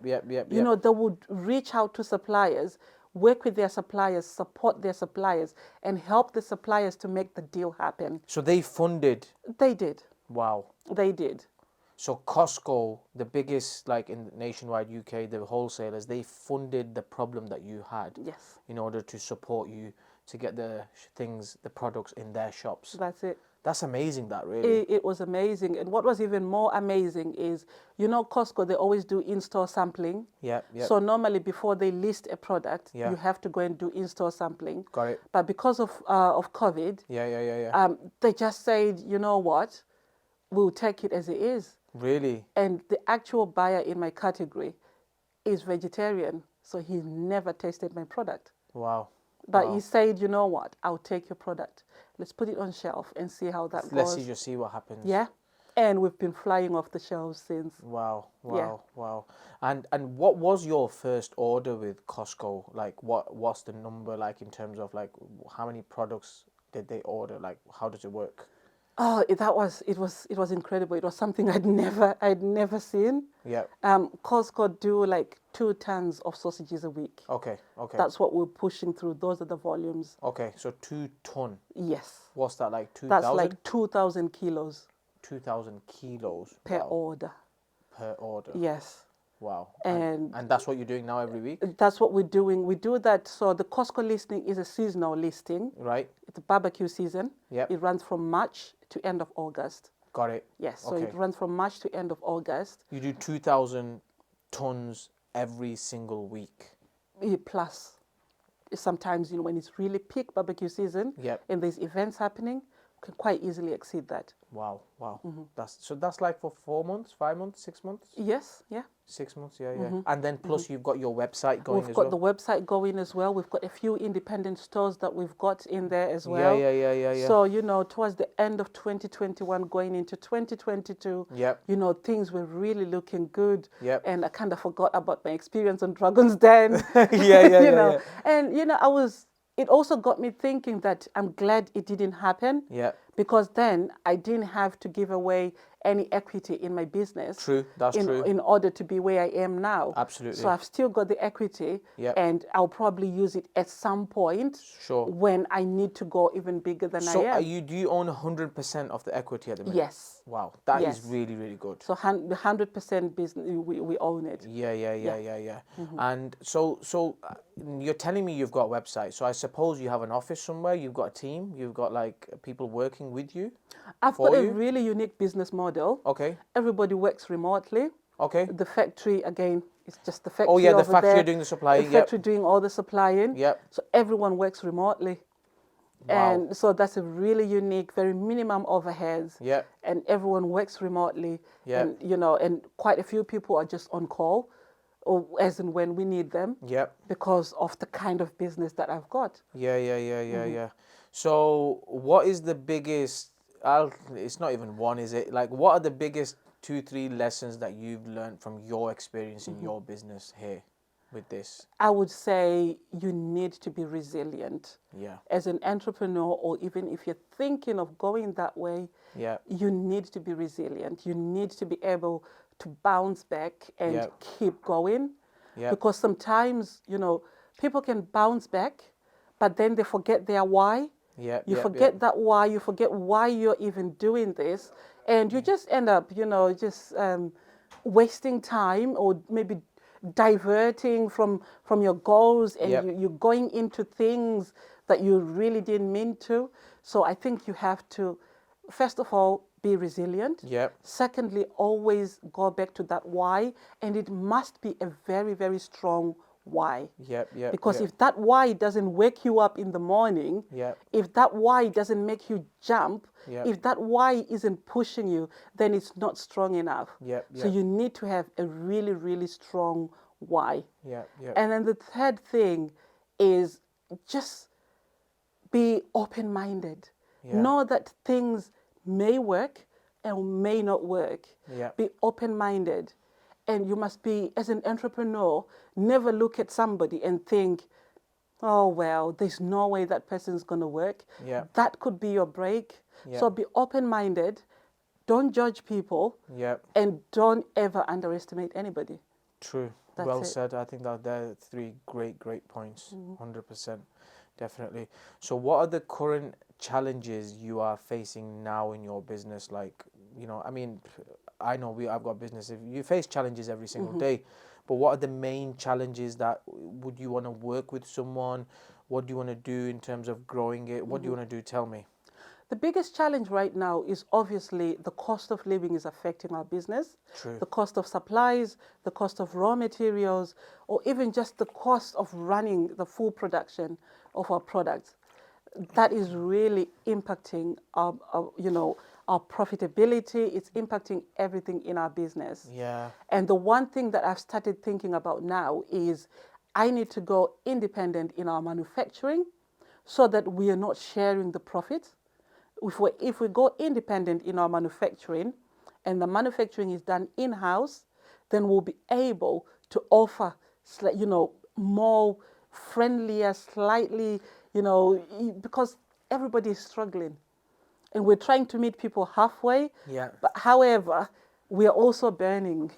know, they would reach out to suppliers, work with their suppliers, support their suppliers, and help the suppliers to make the deal happen. So they funded? They did. Wow. They did. So Costco, the biggest, like in nationwide UK, the wholesalers, they funded the problem that you had. Yes. In order to support you to get the products in their shops. That's it. That's amazing, that really. It was amazing. And what was even more amazing is, Costco, they always do in-store sampling. Yeah, yeah. So normally before they list a product, Yeah. you have to go and do in-store sampling. Got it. But because of COVID, Yeah. they just said, you know what, we'll take it as it is. Really? And the actual buyer in my category is vegetarian, so he never tasted my product. Wow. But he said, you know what, I'll take your product. Let's put it on shelf and see how that Let's goes. just see what happens. Yeah. And we've been flying off the shelves since. Wow. Yeah. And what was your first order with Costco? Like, what's the number like in terms of like how many products did they order? Like, how does it work? Oh, it was incredible. It was something I'd never seen. Yeah. Costco do like 2 tons of sausages a week. Okay. That's what we're pushing through. Those are the volumes. Okay, so 2 ton. Yes. What's that, like 2,000? That's like 2,000 kilos 2,000 kilos per wow. order. Per order. Yes. Wow. And that's what you're doing now every week? That's what we're doing. We do that. So the Costco listing is a seasonal listing. Right. It's a barbecue season. Yep. It runs from March to end of August. Got it. Yes. So okay. it runs from March to end of August. You do 2,000 tons every single week. Plus, sometimes, when it's really peak barbecue season, Yep. and there's events happening, we can quite easily exceed that. Wow. That's like for 4 months, 5 months, 6 months? Yes, yeah. 6 months, yeah. And then plus you've got your website going We've as got well. the website going as well. We've got a few independent stores that we've got in there as well. Yeah. So, towards the end of 2021, going into 2022, Yep. Things were really looking good. Yep. And I kind of forgot about my experience on Dragon's Den. Yeah. And, it also got me thinking that I'm glad it didn't happen. Yeah. Because then I didn't have to give away any equity in my business. True, that's true. In order to be where I am now. Absolutely. So I've still got the equity, Yep. and I'll probably use it at some point. Sure. When I need to go even bigger than I am. So do you own 100% of the equity at the minute? Yes. Wow, that Yes. is really, really good. So 100% business, we own it. Yeah. And so you're telling me you've got a website. So I suppose you have an office somewhere. You've got a team. You've got like people working with you. I've got a really unique business model. Okay. Everybody works remotely. Okay. The factory, again, it's just the factory. Oh yeah, the over factory there. doing the supplying. The factory doing all the supplying. Yep. So everyone works remotely. Wow. And so that's a really unique, very minimum overheads. Yeah. And everyone works remotely. Yeah. And, and quite a few people are just on call, or as and when we need them. Yep. Because of the kind of business that I've got. Yeah. So what is the biggest, it's not even one, is it? Like, what are the biggest 2-3 lessons that you've learned from your experience in your business here with this? I would say you need to be resilient. Yeah. As an entrepreneur, or even if you're thinking of going that way, Yeah. you need to be resilient. You need to be able to bounce back and keep going. Yeah. Because sometimes, people can bounce back, but then they forget their why. Yeah. You forget that why. You forget why you're even doing this. And you just end up, just wasting time, or maybe diverting from your goals, and you're going into things that you really didn't mean to. So I think you have to, first of all, be resilient. Yep. Secondly, always go back to that why, and it must be a very, very strong why. Yep. Because if that why doesn't wake you up in the morning, if that why doesn't make you jump, if that why isn't pushing you, then it's not strong enough. So you need to have a really, really strong why. And then the third thing is just be open-minded. Know that things may work and may not work. Be open-minded. And you must be, as an entrepreneur, never look at somebody and think, oh, well, there's no way that person's going to work. That could be your break. So be open-minded. Don't judge people. And don't ever underestimate anybody. True. That's well it. said. I think that they're 3 great points. 100%. Definitely. So what are the current challenges you are facing now in your business? Like, I know I've got business. If you face challenges every single day, but what are the main challenges that would you want to work with someone? What do you want to do in terms of growing it? What do you want to do? Tell me. The biggest challenge right now is obviously the cost of living is affecting our business. True. The cost of supplies, the cost of raw materials, or even just the cost of running the full production of our products. That is really impacting our profitability. It's impacting everything in our business. Yeah. And the one thing that I've started thinking about now is I need to go independent in our manufacturing so that we are not sharing the profits. If we go independent in our manufacturing and the manufacturing is done in-house, then we'll be able to offer, more friendlier, slightly, because everybody is struggling. And we're trying to meet people halfway. Yeah. But however, we are also burning,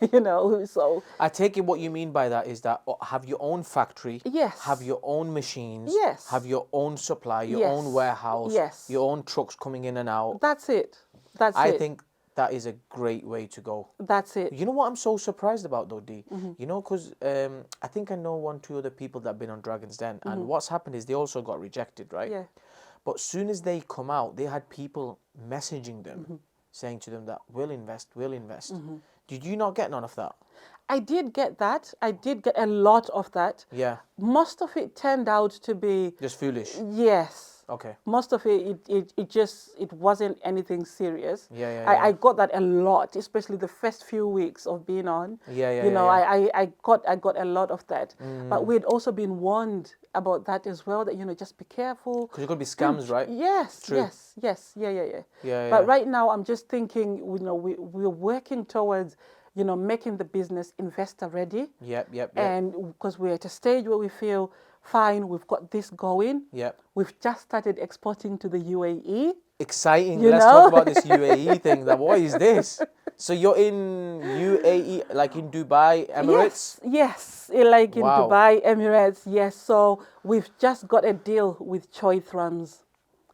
so. I take it what you mean by that is that have your own factory, Yes. have your own machines, Yes. have your own supply, your Yes. own warehouse, Yes. your own trucks coming in and out. That's it. I think that is a great way to go. That's it. You know what I'm so surprised about though, Dee? You know, because I think I know 1-2 other people that have been on Dragon's Den, and what's happened is they also got rejected, right? Yeah. But as soon as they come out, they had people messaging them, saying to them that we'll invest. Did you not get none of that? I did get that. I did get a lot of that. Yeah. Most of it turned out to be, Just foolish. yes. Okay. Most of it wasn't anything serious. Yeah. I got that a lot, especially the first few weeks of being on. Yeah. I got a lot of that. But we'd also been warned about that as well, that, just be careful. Because it could be scams, right? Yes, True. yes. Yeah. Yeah. But right now, I'm just thinking, we're working towards, making the business investor ready. Yep. And because we're at a stage where we feel, fine, we've got this going. Yep. We've just started exporting to the UAE. Exciting. Let's talk about this UAE thing. What is this? So you're in UAE, like in Dubai, Emirates? Yes, like in Wow. Dubai, Emirates, yes. So we've just got a deal with Choi Thrums.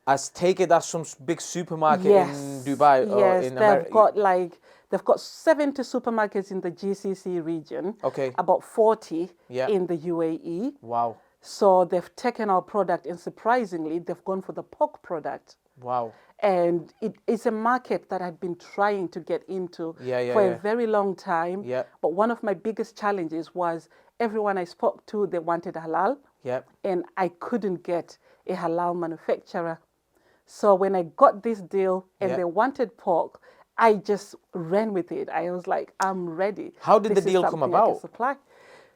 I take it that's some big supermarket Yes. in Dubai or Yes, in America. they've got 70 supermarkets in the GCC region. Okay. About 40 Yeah. in the UAE. Wow. So they've taken our product, and surprisingly, they've gone for the pork product. Wow. And it's a market that I've been trying to get into for a very long time. Yeah. But one of my biggest challenges was everyone I spoke to, they wanted halal. Yep. And I couldn't get a halal manufacturer. So when I got this deal and Yeah. they wanted pork, I just ran with it. I was like, I'm ready. How did This the is deal come something I can about? supply.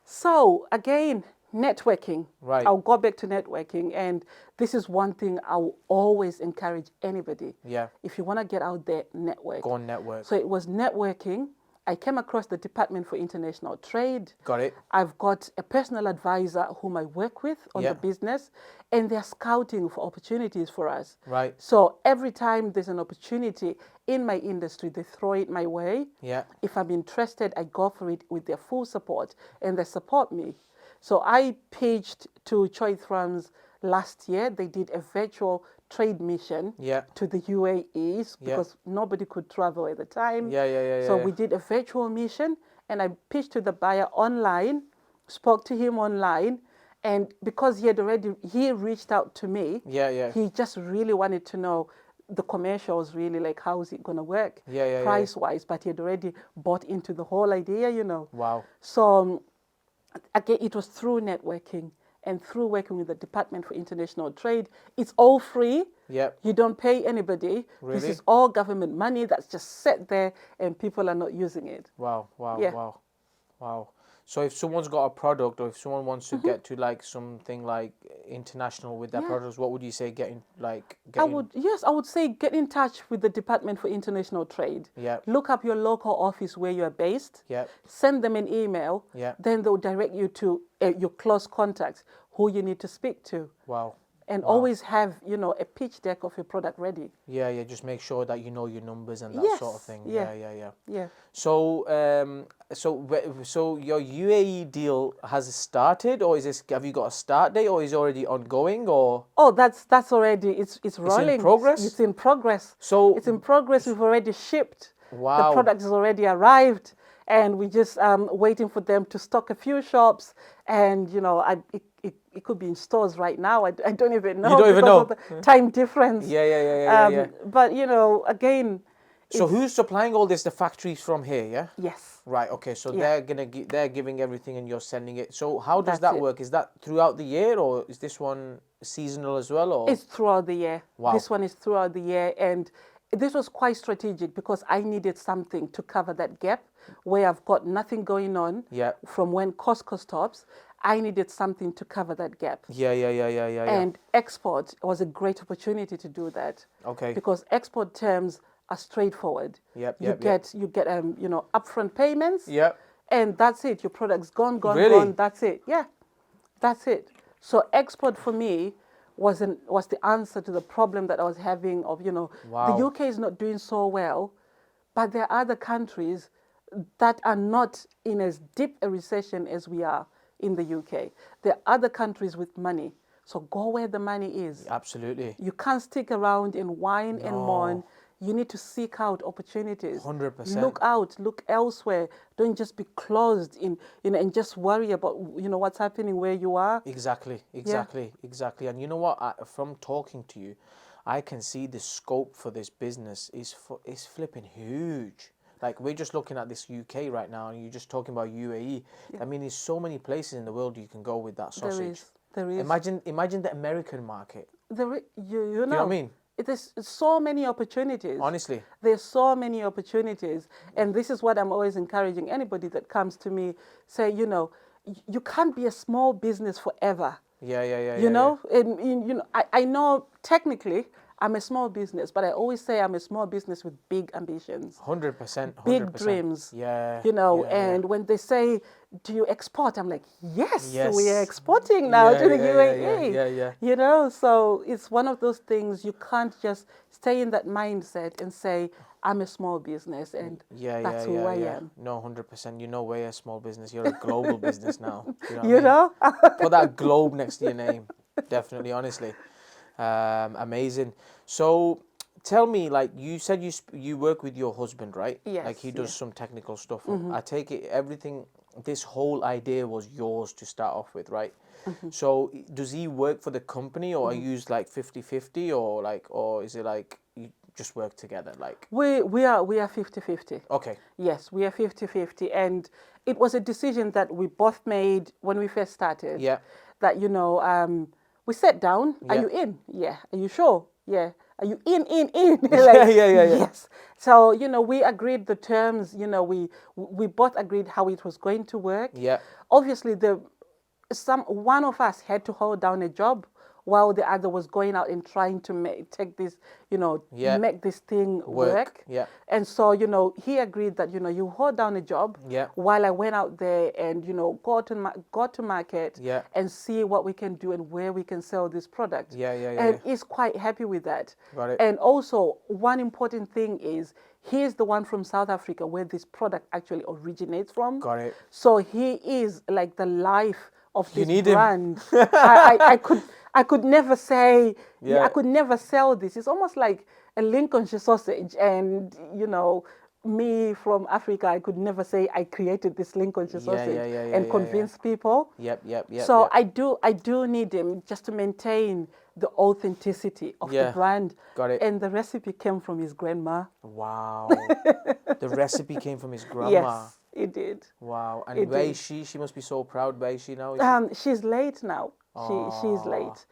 So again, networking. Right. I'll go back to networking. And this is one thing I will always encourage anybody. Yeah. If you want to get out there, network. Go on network. So it was networking. I came across the Department for International Trade. Got it. I've got a personal advisor whom I work with on Yeah. the business, and they're scouting for opportunities for us. Right. So every time there's an opportunity in my industry, they throw it my way. Yeah. If I'm interested, I go for it with their full support, and they support me. So I pitched to Choi Thrums last year. They did a virtual trade mission Yeah. to the UAE Yeah. because nobody could travel at the time. Yeah. So we did a virtual mission, and I pitched to the buyer online, spoke to him online, and because he reached out to me. Yeah. He just really wanted to know the commercials, really, like how is it going to work Yeah. price wise, but he had already bought into the whole idea, Wow. So again, it was through networking and through working with the Department for International Trade. It's all free. Yep. You don't pay anybody. Really? This is all government money that's just set there, and people are not using it. Wow. Yeah. Wow. So if someone's got a product, or if someone wants to get to like something like international with their products, what would you say I would say get in touch with the Department for International Trade. Yeah. Look up your local office where you are based. Yeah. Send them an email. Yeah. Then they'll direct you to your close contacts who you need to speak to. Wow. And always have, a pitch deck of your product ready. Yeah. Just make sure that you know your numbers and that Yes, sort of thing. yeah. Yeah. So, so your UAE deal has started, or have you got a start date, or is it already ongoing, or? Oh, that's already, it's rolling. in progress? It's in progress. So It's in progress. We've already shipped. Wow. The product has already arrived, and we just waiting for them to stock a few shops. And it could be in stores right now. I don't even know. You don't even know. Because of the time difference. Yeah. But again. So who's supplying all this? The factories from here, yeah? Yes. Right. Okay. So Yeah. they're giving everything, and you're sending it. So how does That's that it. work? Is that throughout the year, or is this one seasonal as well? Or It's throughout the year. Wow. This one is throughout the year, and this was quite strategic because I needed something to cover that gap where I've got nothing going on. Yeah. From when Costco stops, I needed something to cover that gap. Yeah. And export was a great opportunity to do that. Okay. Because export terms are straightforward. Yep. You get upfront payments. Yep. And that's it. Your product's gone. Really? Gone. That's it. Yeah, that's it. So export for me was the answer to the problem that I was having of Wow. the UK is not doing so well, but there are other countries that are not in as deep a recession as we are in the UK. There are other countries with money. So go where the money is. Absolutely. You can't stick around and whine and mourn. You need to seek out opportunities. 100%. Look out, look elsewhere. Don't just be closed in, and just worry about, what's happening where you are. Exactly. And you know what? From talking to you, I can see the scope for this business is flipping huge. Like we're just looking at this UK right now, and you're just talking about UAE. Yeah. I mean, there's so many places in the world you can go with that sausage. There is. Imagine the American market. You know. Do you know what I mean? There's so many opportunities. Honestly. There's so many opportunities. And this is what I'm always encouraging anybody that comes to me, say, you can't be a small business forever. Yeah. You know, and I know technically I'm a small business, but I always say I'm a small business with big ambitions. 100%. Big dreams. Yeah. And when they say, do you export? I'm like, yes. We are exporting now to the UAE. Yeah. So it's one of those things you can't just stay in that mindset and say, I'm a small business and that's who I am. No, 100%. You know we're a small business. You're a global business now. You know? Put that globe next to your name. Definitely, honestly. Amazing. So tell me, like you said, you work with your husband, right? Yes. Like he does some technical stuff. Mm-hmm. I take it everything. This whole idea was yours to start off with, right? Mm-hmm. So does he work for the company, or are you like 50-50, or is it like you just work together? Like we are 50-50. Okay. Yes, we are 50-50, and it was a decision that we both made when we first started. Yeah. That we sat down. Yeah. Are you in? Yeah. Are you sure? Yeah. Are you in? Like, yeah. Yes. So, we agreed the terms, we both agreed how it was going to work. Yeah. Obviously, one of us had to hold down a job while the other was going out and trying to make this thing work. Yeah. And so, he agreed that, you hold down a job while I went out there and, go to market and see what we can do and where we can sell this product. And he's quite happy with that. Got it. And also, one important thing is, he's the one from South Africa where this product actually originates from. Got it. So he is like the life of this brand. I could never say, I could never sell this. It's almost like a Lincolnshire sausage. And, me from Africa, I could never say I created this Lincolnshire sausage and convince people. Yep. So I do need him just to maintain the authenticity of the brand. Got it. And the recipe came from his grandma. Wow. The recipe came from his grandma. Yes, it did. Wow. And where is she? She must be so proud. Where is she now? She's late now. She's late.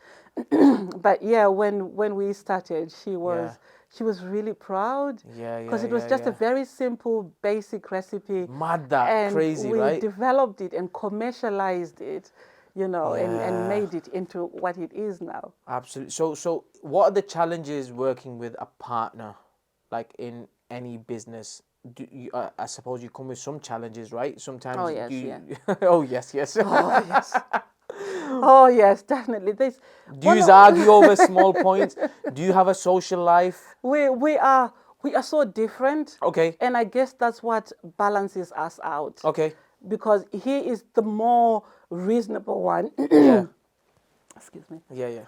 But when we started, she was really proud. Because it was just a very simple, basic recipe. Mad that, and crazy, right? We developed it and commercialized it, and made it into what it is now. Absolutely. So what are the challenges working with a partner, like in any business? I suppose you come with some challenges, right? Sometimes. Oh yes, Oh yes. Oh yes. Oh yes, definitely. Do you argue over small points? Do you have a social life? We are so different. Okay. And I guess that's what balances us out. Okay. Because he is the more reasonable one. Yeah. Excuse me. Yeah.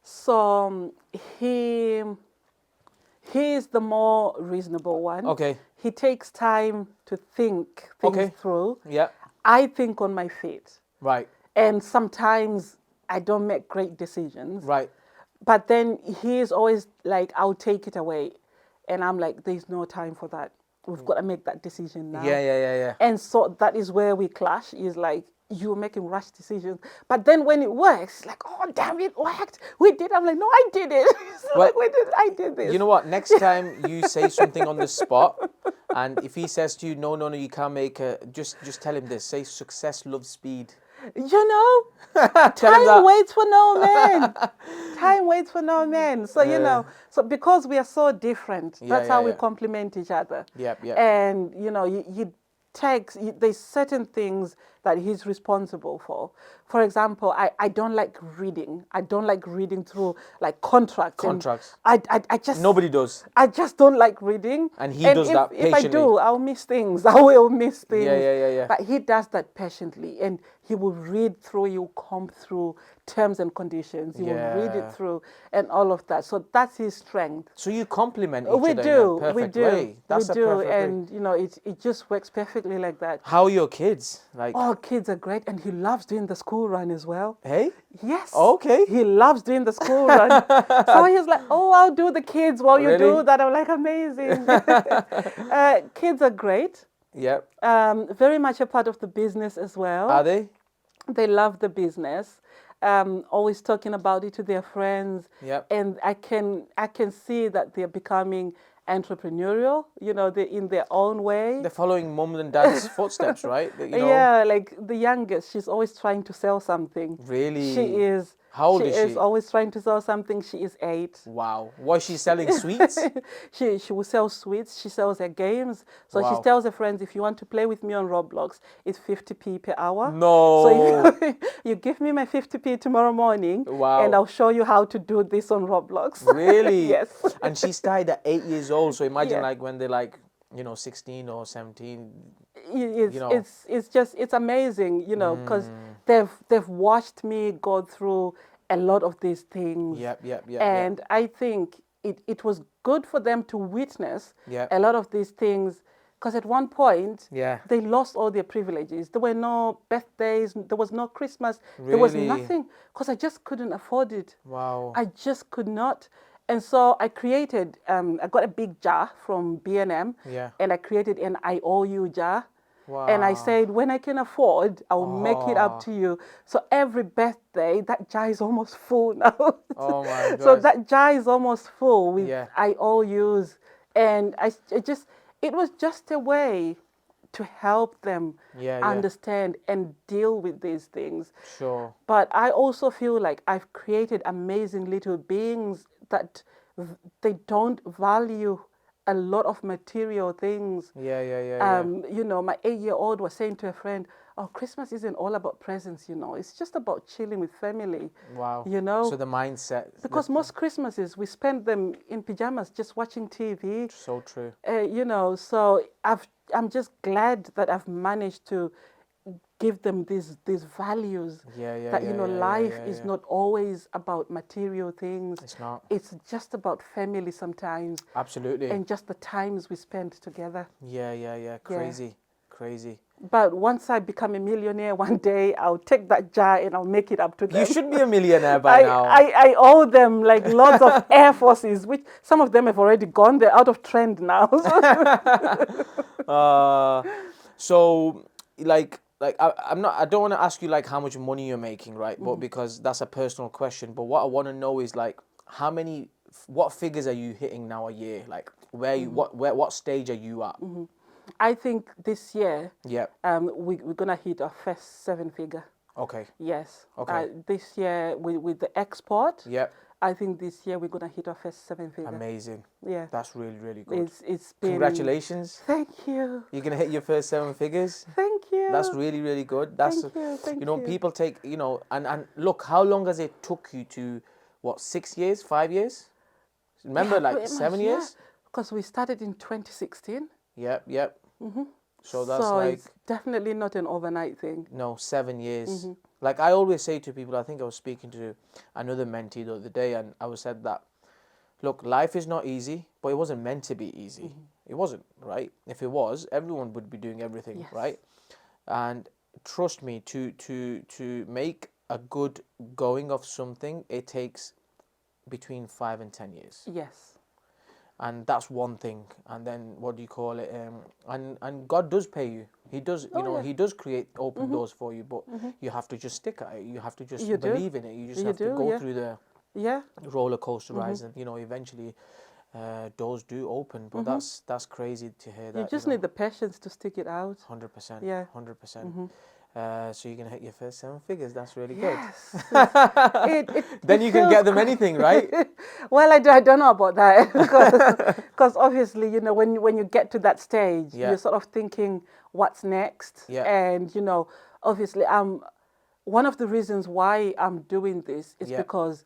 So he is the more reasonable one. Okay. he takes time to think things through. Yeah. I think on my feet. Right. And sometimes I don't make great decisions. Right. But then he is always like, I'll take it away. And I'm like, there's no time for that. We've got to make that decision now. Yeah. And so that is where we clash. Is like, you're making rash decisions. But then when it works, like, oh, damn, it worked. We did. I'm like, no, I did it. So like, I did this. You know what? Next time you say something on the spot, and if he says to you, no, you can't make a, just tell him this. Say, success loves speed. You know, time waits for no man. Time waits for no man. So, you know, so because we are so different, that's how we complement each other. Yep. And, you know, there's certain things that he's responsible for. For example, I don't like reading. I don't like reading through like contracts. I just nobody does. I just don't like reading. And he does that patiently. If I do, I'll miss things. I will miss things. Yeah. But he does that patiently, and he will read through. He'll comb through terms and conditions. He will read it through, and all of that. So that's his strength. So you complement each other in a perfect way. That's we do, and you know, it just works perfectly like that. How are your kids? Like, oh, kids are great, and he loves doing the school run as well. Hey? Yes. Okay. He loves doing the school run. So he's like, oh, I'll do the kids while you do that. I'm like, amazing. Kids are great. Yep. Very much a part of the business as well. Are they? They love the business. Always talking about it to their friends. Yep. And I can see that they're becoming entrepreneurial, you know, they're in their own way. They're following mum and dad's footsteps, right? You know? Yeah, like the youngest, she's always trying to sell something. Really? She is. How old is she? She is always trying to sell something. She is 8. Wow. Was she selling sweets? She will sell sweets. She sells her games. So she tells her friends, if you want to play with me on Roblox, it's 50p per hour. No. So you give me my 50p tomorrow morning, wow, and I'll show you how to do this on Roblox. Really? Yes. And she started at 8 years old. So imagine like when they're like, you know, 16 or 17. It's amazing, you know, because they've watched me go through a lot of these things. Yep. And I think it was good for them to witness a lot of these things, because at one point they lost all their privileges. There were no birthdays, there was no Christmas, there was nothing, because I just couldn't afford it. Wow. I just could not. And so I created, I got a big jar from B&M, and I created an I owe you jar. Wow. And I said, when I can afford, I'll make it up to you. So every birthday, that jar is almost full now. Oh my God. So that jar is almost full with I owe yous. And it was just a way to help them understand and deal with these things. Sure. But I also feel like I've created amazing little beings that they don't value a lot of material things. You know, my 8-year-old was saying to a friend, oh, Christmas isn't all about presents, you know. It's just about chilling with family. Wow. You know? So the mindset. Because most Christmases, we spend them in pajamas just watching TV. So true. You know, so I'm just glad that I've managed to give them these values that you know life is not always about material things. It's not. It's just about family sometimes. Absolutely. And just the times we spend together. Crazy. But once I become a millionaire one day, I'll take that jar and I'll make it up to them. You should be a millionaire by now. I owe them like lots of Air Forces, which some of them have already gone. They're out of trend now. So like I don't want to ask you like how much money you're making, right? But because that's a personal question. But what I want to know is like what figures are you hitting now a year? Like what stage are you at? I think this year, we're gonna hit our first 7-figure. Okay. Yes. Okay. This year with the export. Yep. I think this year we're gonna hit our first 7-figure. Amazing. Yeah. That's really, really good. It's been. Congratulations. Thank you. You're gonna hit your first 7 figures. Thank you. That's really, really good. That's Thank you know, you. people take, you know, and look, how long has it took you to 6 years, 5 years? Remember, like 7 years? Because we started in 2016. Yep. So that's it's definitely not an overnight thing. No, 7 years. Like I always say to people, I think I was speaking to another mentee the other day, and I was said that look, life is not easy, but it wasn't meant to be easy. It wasn't, right? If it was, everyone would be doing everything, Yes. right? And trust me, to make a good going of something, it takes between 5 and 10 years. Yes. And that's one thing. And then what do you call it? And God does pay you. He does, you know, yeah. He does create open doors for you, but you have to just stick at it. You have to just believe in it. You just have to go through the roller coaster rides, and eventually doors do open. But that's crazy to hear that. You just need the patience to stick it out. 100%. Yeah. 100%. So you're gonna hit your first 7 figures. That's really Yes. good. Then you can get them anything, right? Well, I don't know about that because obviously, when you get to that stage, you're sort of thinking, what's next? Yeah. And obviously, one of the reasons why I'm doing this is because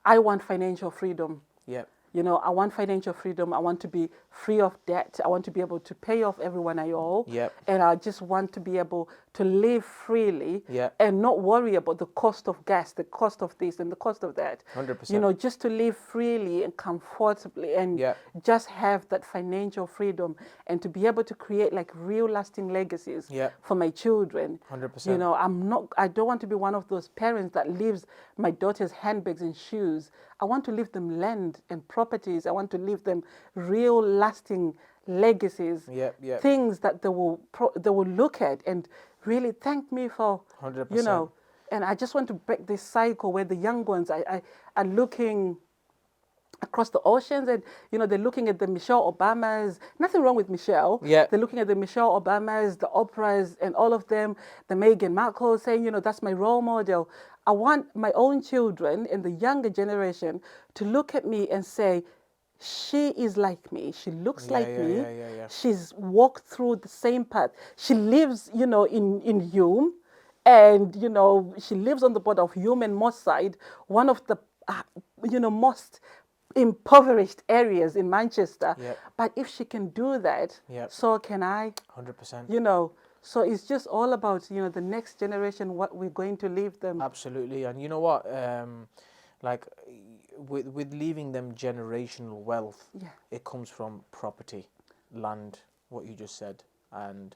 I want financial freedom. Yeah. I want financial freedom. I want to be free of debt. I want to be able to pay off everyone I owe. Yep. And I just want to be able to live freely Yep. and not worry about the cost of gas, the cost of this and the cost of that. 100%. Just to live freely and comfortably and just have that financial freedom and to be able to create like real lasting legacies for my children. 100%. I don't want to be one of those parents that leaves my daughter's handbags and shoes. I want to leave them land and properties. I want to leave them real lasting legacies, things that they will look at and really thank me for. 100%. And I just want to break this cycle where the young ones are looking across the oceans and they're looking at the Michelle Obamas. Nothing wrong with Michelle. Yeah. They're looking at the Michelle Obamas, the Oprahs, and all of them. The Meghan Markle saying, that's my role model. I want my own children and the younger generation to look at me and say, she is like me. She looks like me. Yeah. She's walked through the same path. She lives, in Hume, and she lives on the border of Hume and Moss Side, one of the most impoverished areas in Manchester. But if she can do that, so can I. 100%. So it's just all about the next generation, what we're going to leave them. Absolutely. And you know what? Like with leaving them generational wealth, it comes from property, land, what you just said. And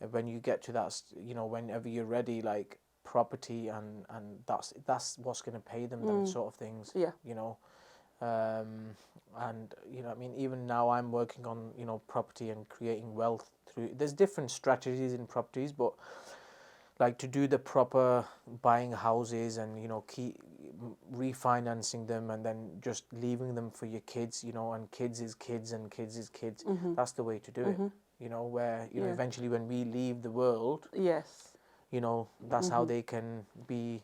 when you get to that, whenever you're ready, like property and that's what's going to pay them, them sort of things. And I mean, even now I'm working on property and creating wealth through. There's different strategies in properties, but like to do the proper buying houses and keep refinancing them and then just leaving them for your kids, and kids is kids and kids is kids. That's the way to do it. Where eventually when we leave the world, that's how they can be.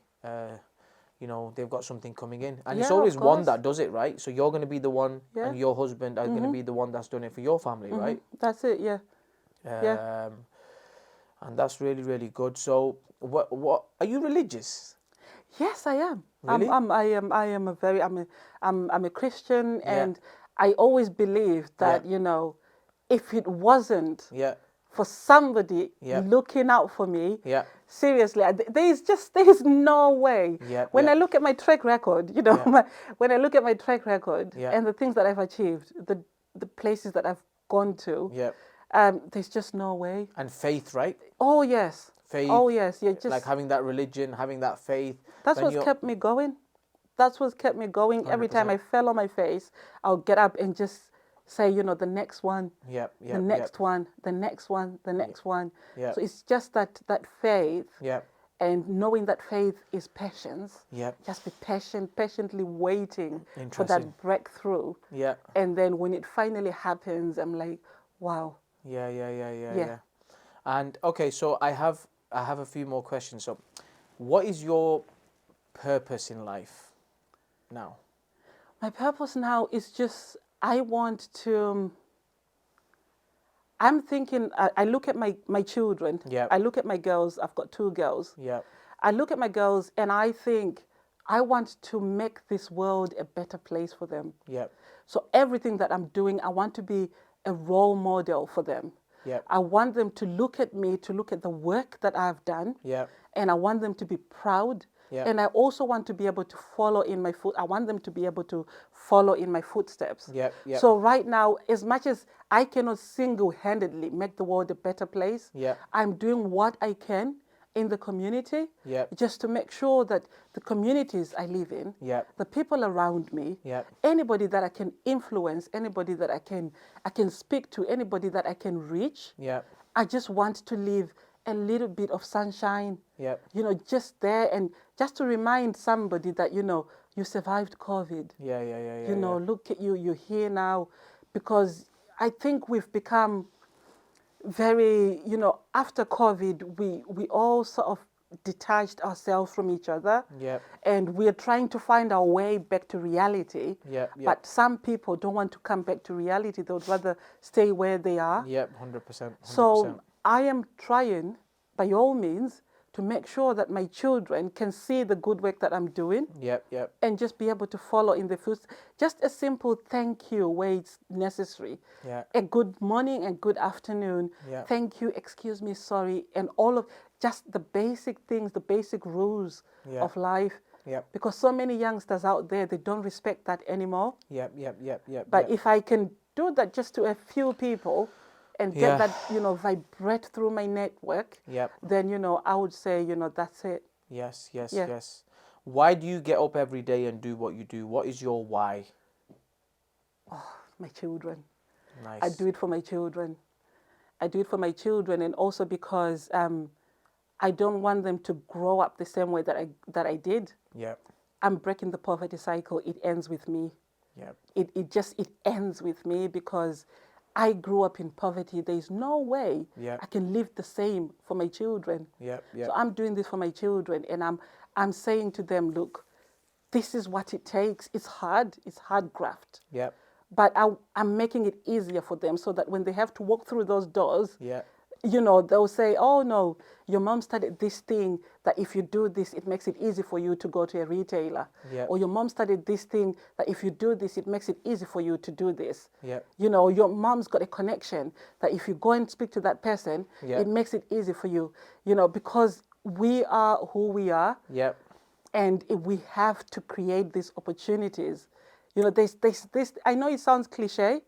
They've got something coming in, and it's always one that does it, right? So you're going to be the one, and your husband are going to be the one that's done it for your family, right? That's it, And that's really, really good. So, what are you religious? Yes, I am. Really? I'm a Christian, and I always believed that if it wasn't for somebody looking out for me, seriously, there's no way. When I look at my track record, when I look at my track record and the things that I've achieved, the places that I've gone to, there's just no way. And faith, right? Oh yes. Faith. Oh yes. Yeah, just like having that religion, having that faith. That's what's kept me going. That's what's kept me going. 100%. Every time I fell on my face, I'll get up and just say, the next one, the next one, the next one, the next one. So it's just that faith. And knowing that faith is patience. Just be patient, patiently waiting for that breakthrough. And then when it finally happens, I'm like, wow. Yeah. And okay, so I have a few more questions. So, what is your purpose in life now? My purpose now is just I'm thinking. I look at my children. I look at my girls. I've got 2 girls. I look at my girls and I think I want to make this world a better place for them. So everything that I'm doing, I want to be a role model for them. I want them to look at me, to look at the work that I've done. And I want them to be proud. Yeah. And I also want to be able to follow in my I want them to be able to follow in my footsteps. Yeah, yeah. So right now, as much as I cannot single-handedly make the world a better place, Yeah. I'm doing what I can in the community, Yeah. just to make sure that the communities I live in, Yeah. the people around me, Yeah. anybody that I can influence, anybody that I can speak to, anybody that I can reach, Yeah. I just want to live a little bit of sunshine, Yeah. just there, and just to remind somebody that, you survived COVID. Yeah, yeah, yeah, yeah. Look at you, you're here now. Because I think we've become very, after COVID, we all sort of detached ourselves from each other. Yeah. And we're trying to find our way back to reality. Yeah, yeah. But some people don't want to come back to reality. They would rather stay where they are. Yep, 100%. So I am trying, by all means, to make sure that my children can see the good work that I'm doing. Yep, yep. And just be able to follow in the footsteps. Just a simple thank you where it's necessary. Yeah. A good morning and good afternoon. Yeah. Thank you, excuse me, sorry. And all of just the basic things, the basic rules of life. Yep. Because so many youngsters out there, they don't respect that anymore. Yep, yep, yep, yep. But if I can do that just to a few people and get that, vibrate through my network, then, I would say, that's it. Yes, yes, yes. Why do you get up every day and do what you do? What is your why? Oh, my children. Nice. I do it for my children. I do it for my children, and also because I don't want them to grow up the same way that I did. Yeah. I'm breaking the poverty cycle. It ends with me. Yeah. It ends with me because I grew up in poverty. There's no way I can live the same for my children. Yeah. Yeah. So I'm doing this for my children, and I'm saying to them, look, this is what it takes. It's hard graft. Yeah. But I'm making it easier for them so that when they have to walk through those doors, Yeah. They'll say, oh no, your mom started this thing that if you do this, it makes it easy for you to go to a retailer. Yeah. Or your mom started this thing that if you do this, it makes it easy for you to do this. Yeah. Your mom's got a connection that if you go and speak to that person, it makes it easy for you, because we are who we are. Yeah. And we have to create these opportunities. There's this, I know it sounds cliche,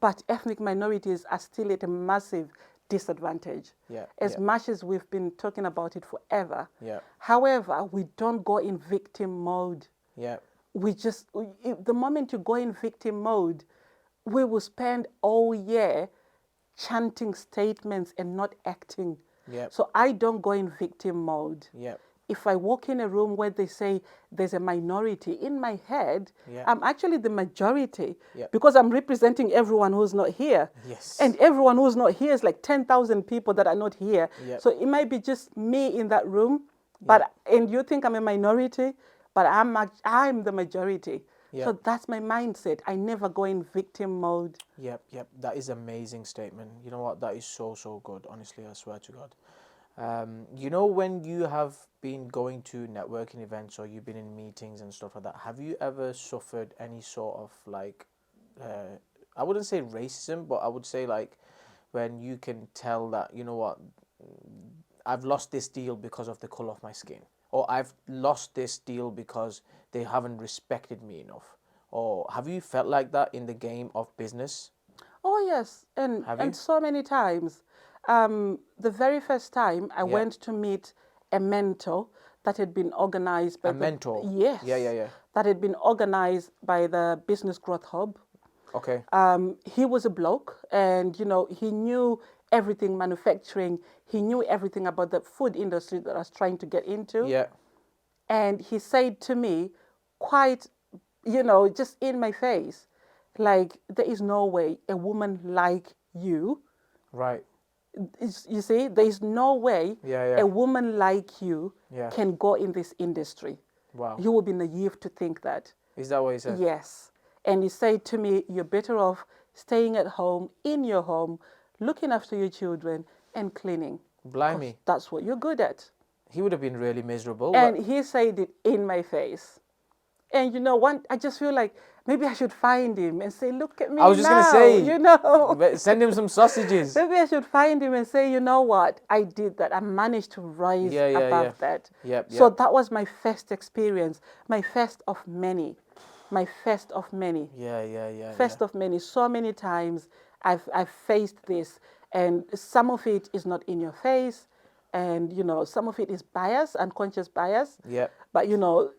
but ethnic minorities are still at a massive disadvantage. As much as we've been talking about it forever. However, we don't go in victim mode. The moment you go in victim mode, we will spend all year chanting statements and not acting. So I don't go in victim mode. If I walk in a room where they say there's a minority, in my head, I'm actually the majority because I'm representing everyone who's not here. Yes. And everyone who's not here is like 10,000 people that are not here. So it might be just me in that room, and you think I'm a minority, but I'm the majority. So that's my mindset. I never go in victim mode. Yep. That is an amazing statement. You know what? That is so, so good. Honestly, I swear to God. When you have been going to networking events or you've been in meetings and stuff like that, have you ever suffered any sort of I wouldn't say racism, but I would say when you can tell that, I've lost this deal because of the color of my skin, or I've lost this deal because they haven't respected me enough, or have you felt like that in the game of business? Oh yes, and so many times. The very first time I went to meet a mentor that had been organized by mentor? Yes. Yeah. That had been organized by the Business Growth Hub. Okay. He was a bloke, and he knew everything manufacturing. He knew everything about the food industry that I was trying to get into. Yeah. And he said to me, quite, just in my face, there is no way a woman like you. Right. You see, there is no way a woman like you can go in this industry. Wow. You will be naive to think that. Is that what he said? Yes. And he said to me, you're better off staying at home, in your home, looking after your children and cleaning. Blimey. That's what you're good at. He would have been really miserable. And he said it in my face. And I just feel like maybe I should find him and say, look at me I was just now, gonna say, you know. send him some sausages. Maybe I should find him and say, you know what, I did that. I managed to rise above that. So that was my first experience, my first of many. My first of many. First of many. So many times I've faced this, and some of it is not in your face, and you know, some of it is bias, unconscious bias. But you know,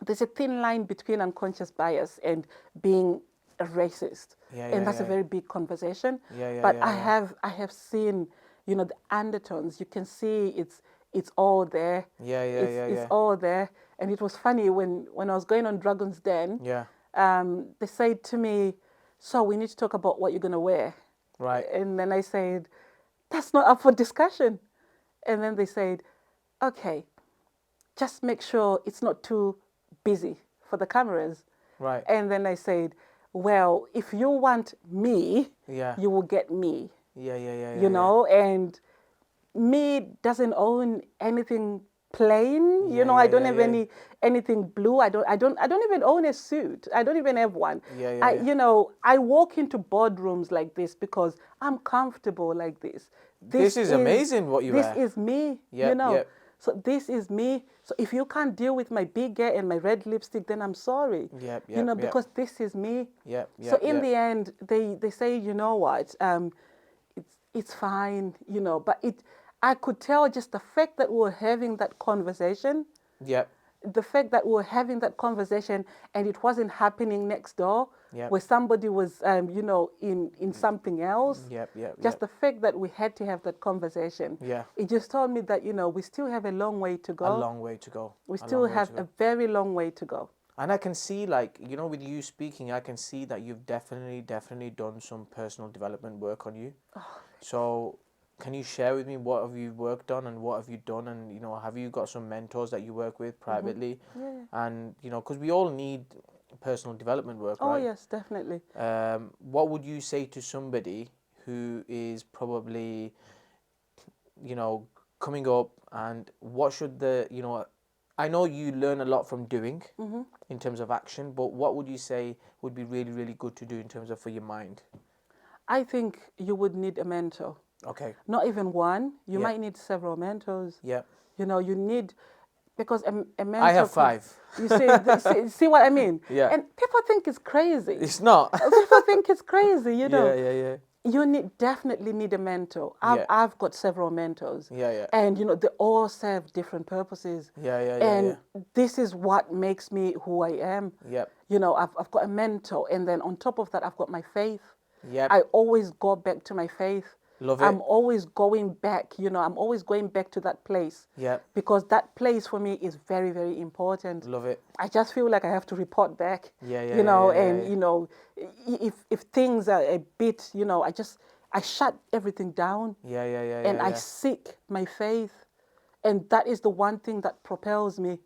there's a thin line between unconscious bias and being a racist, and that's a very big conversation. But I have seen, you know, the undertones. You can see it's all there. It's all there. And it was funny when I was going on Dragon's Den. They said to me, "So we need to talk about what you're gonna wear." Right. And then I said, "That's not up for discussion." And then they said, "Okay, just make sure it's not too busy for the cameras." Right. And then I said, "Well, if you want me, you will get me." You know, and me doesn't own anything plain. You know, I don't have anything blue. I don't even own a suit. I don't even have one. You know, I walk into boardrooms like this because I'm comfortable like this. This is amazing what you wear. This is me. You know. So this is me. So if you can't deal with my big hair and my red lipstick, then I'm sorry. You know, because this is me. So in the end, they say, you know what, it's fine, you know, but I could tell just the fact that we were having that conversation. The fact that we were having that conversation and it wasn't happening next door, where somebody was, you know, in something else. Just the fact that we had to have that conversation. It just told me that, you know, we still have a long way to go. A long way to go. We still have a very long way to go. And I can see, like, you know, with you speaking, I can see that you've definitely done some personal development work on you. So can you share with me what have you worked on and what have you done? And, you know, have you got some mentors that you work with privately? And, you know, because we all need personal development work, right? Oh, yes, definitely. What would you say to somebody who is probably, you know, coming up, and what should you know, I know you learn a lot from doing in terms of action, but what would you say would be really, really good to do in terms of for your mind? I think you would need a mentor. Okay. Not even one. You might need several mentors. You know, you need, because a mentor. I have 5. You see what I mean? And people think it's crazy. It's not. People think it's crazy, you know. You definitely need a mentor. I've got several mentors. And, you know, they all serve different purposes. And this is what makes me who I am. You know, I've got a mentor. And then on top of that, I've got my faith. I always go back to my faith. Love it. I'm always going back, you know, I'm always going back to that place. Because that place for me is very, very important. Love it. I just feel like I have to report back. You know, you know, if things are a bit, you know, I shut everything down. And I seek my faith. And that is the one thing that propels me.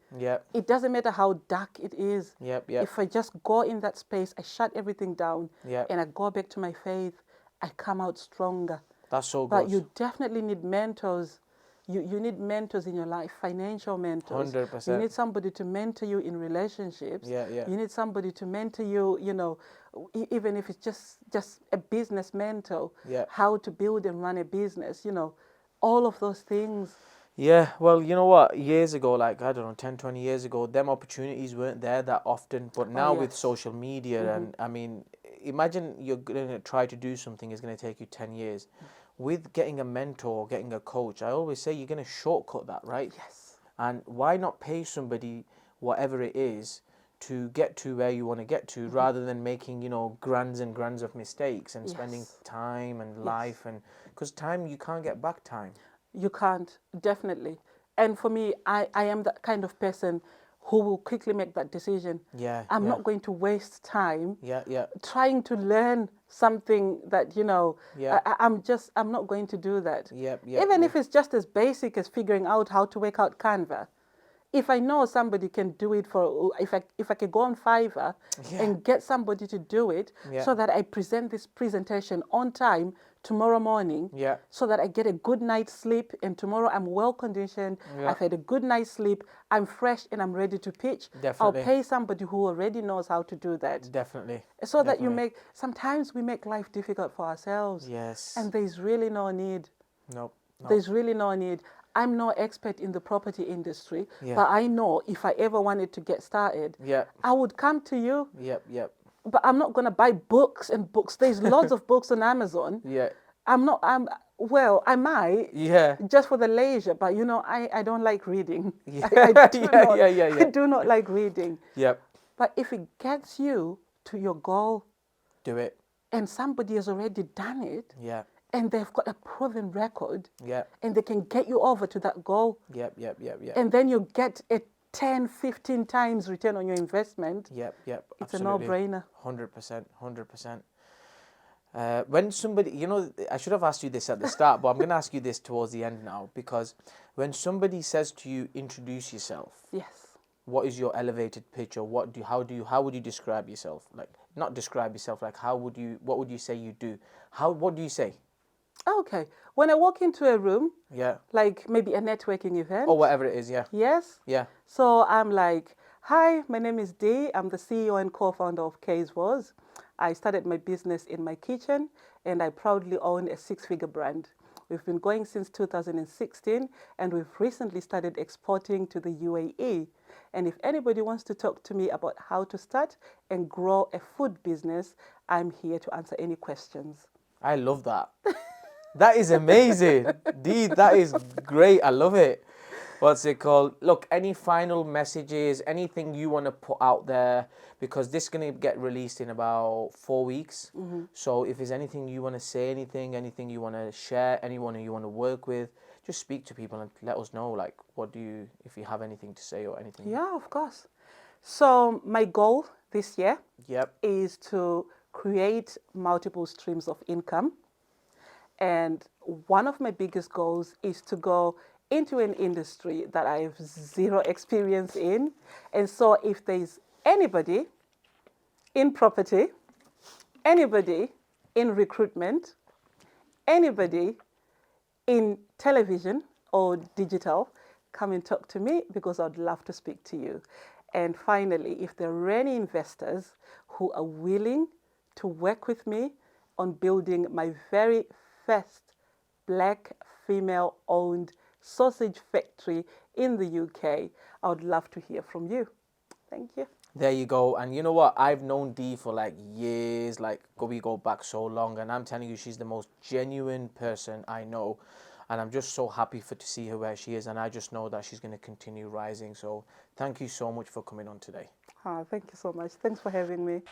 It doesn't matter how dark it is. If I just go in that space, I shut everything down. And I go back to my faith, I come out stronger. That's so good. But you definitely need mentors. You need mentors in your life, financial mentors. 100%. You need somebody to mentor you in relationships. You need somebody to mentor you, you know, even if it's just a business mentor, how to build and run a business, you know, all of those things. Well, you know what, years ago, like, I don't know, 10, 20 years ago, them opportunities weren't there that often. But now with social media, and I mean, imagine you're going to try to do something, it's going to take you 10 years. With getting a mentor, getting a coach, I always say you're going to shortcut that, right? And why not pay somebody whatever it is to get to where you want to get to, rather than making, you know, grands and grands of mistakes and spending time and life, and because time, you can't get back time. You can't, definitely. And for me, I am that kind of person who will quickly make that decision. I'm not going to waste time trying to learn something that, you know, I'm not going to do that. Even if it's just as basic as figuring out how to work out Canva. if I know somebody can do it if I can go on Fiverr and get somebody to do it so that I present this presentation on time tomorrow morning, so that I get a good night's sleep, and tomorrow I'm well conditioned, I've had a good night's sleep, I'm fresh and I'm ready to pitch. I'll pay somebody who already knows how to do that. Definitely. So that sometimes we make life difficult for ourselves. Yes. And there's really no need. Nope. There's really no need. I'm no expert in the property industry, but I know if I ever wanted to get started, I would come to you. But I'm not going to buy books and books. There's lots of books on Amazon. I might. Just for the leisure, but I don't like reading. I do not like reading. But if it gets you to your goal, do it. And somebody has already done it. And they've got a proven record. And they can get you over to that goal. And then you get a 10, 15 times return on your investment. It's absolutely. A no-brainer. 100%. When somebody, I should have asked you this at the start, but I'm going to ask you this towards the end now, because when somebody says to you, introduce yourself. Yes. What is your elevated pitch, or how would you describe yourself? Like, not describe yourself, like what would you say you do? What do you say? Okay. When I walk into a room, like maybe a networking event. Or whatever it is, Yes? So I'm like, hi, my name is Dee. I'm the CEO and co-founder of K's Was. I started my business in my kitchen, and I proudly own a 6-figure brand. We've been going since 2016, and we've recently started exporting to the UAE. And if anybody wants to talk to me about how to start and grow a food business, I'm here to answer any questions. I love that. That is amazing. Dee, that is great. I love it. What's it called? Look, any final messages, anything you want to put out there, because this is going to get released in about 4 weeks. So if there's anything you want to say, anything you want to share, anyone you want to work with, just speak to people and let us know, like, if you have anything to say or anything. Yeah, of course. So my goal this year is to create multiple streams of income. And one of my biggest goals is to go into an industry that I have zero experience in. And so if there's anybody in property, anybody in recruitment, anybody in television or digital, come and talk to me, because I'd love to speak to you. And finally, if there are any investors who are willing to work with me on building my very first Black female-owned sausage factory in the UK, I would love to hear from you. Thank you. There you go. And you know what? I've known Dee for like years, we go back so long, and I'm telling you, she's the most genuine person I know. And I'm just so happy to see her where she is, and I just know that she's going to continue rising. So thank you so much for coming on today. Thank you so much. Thanks for having me.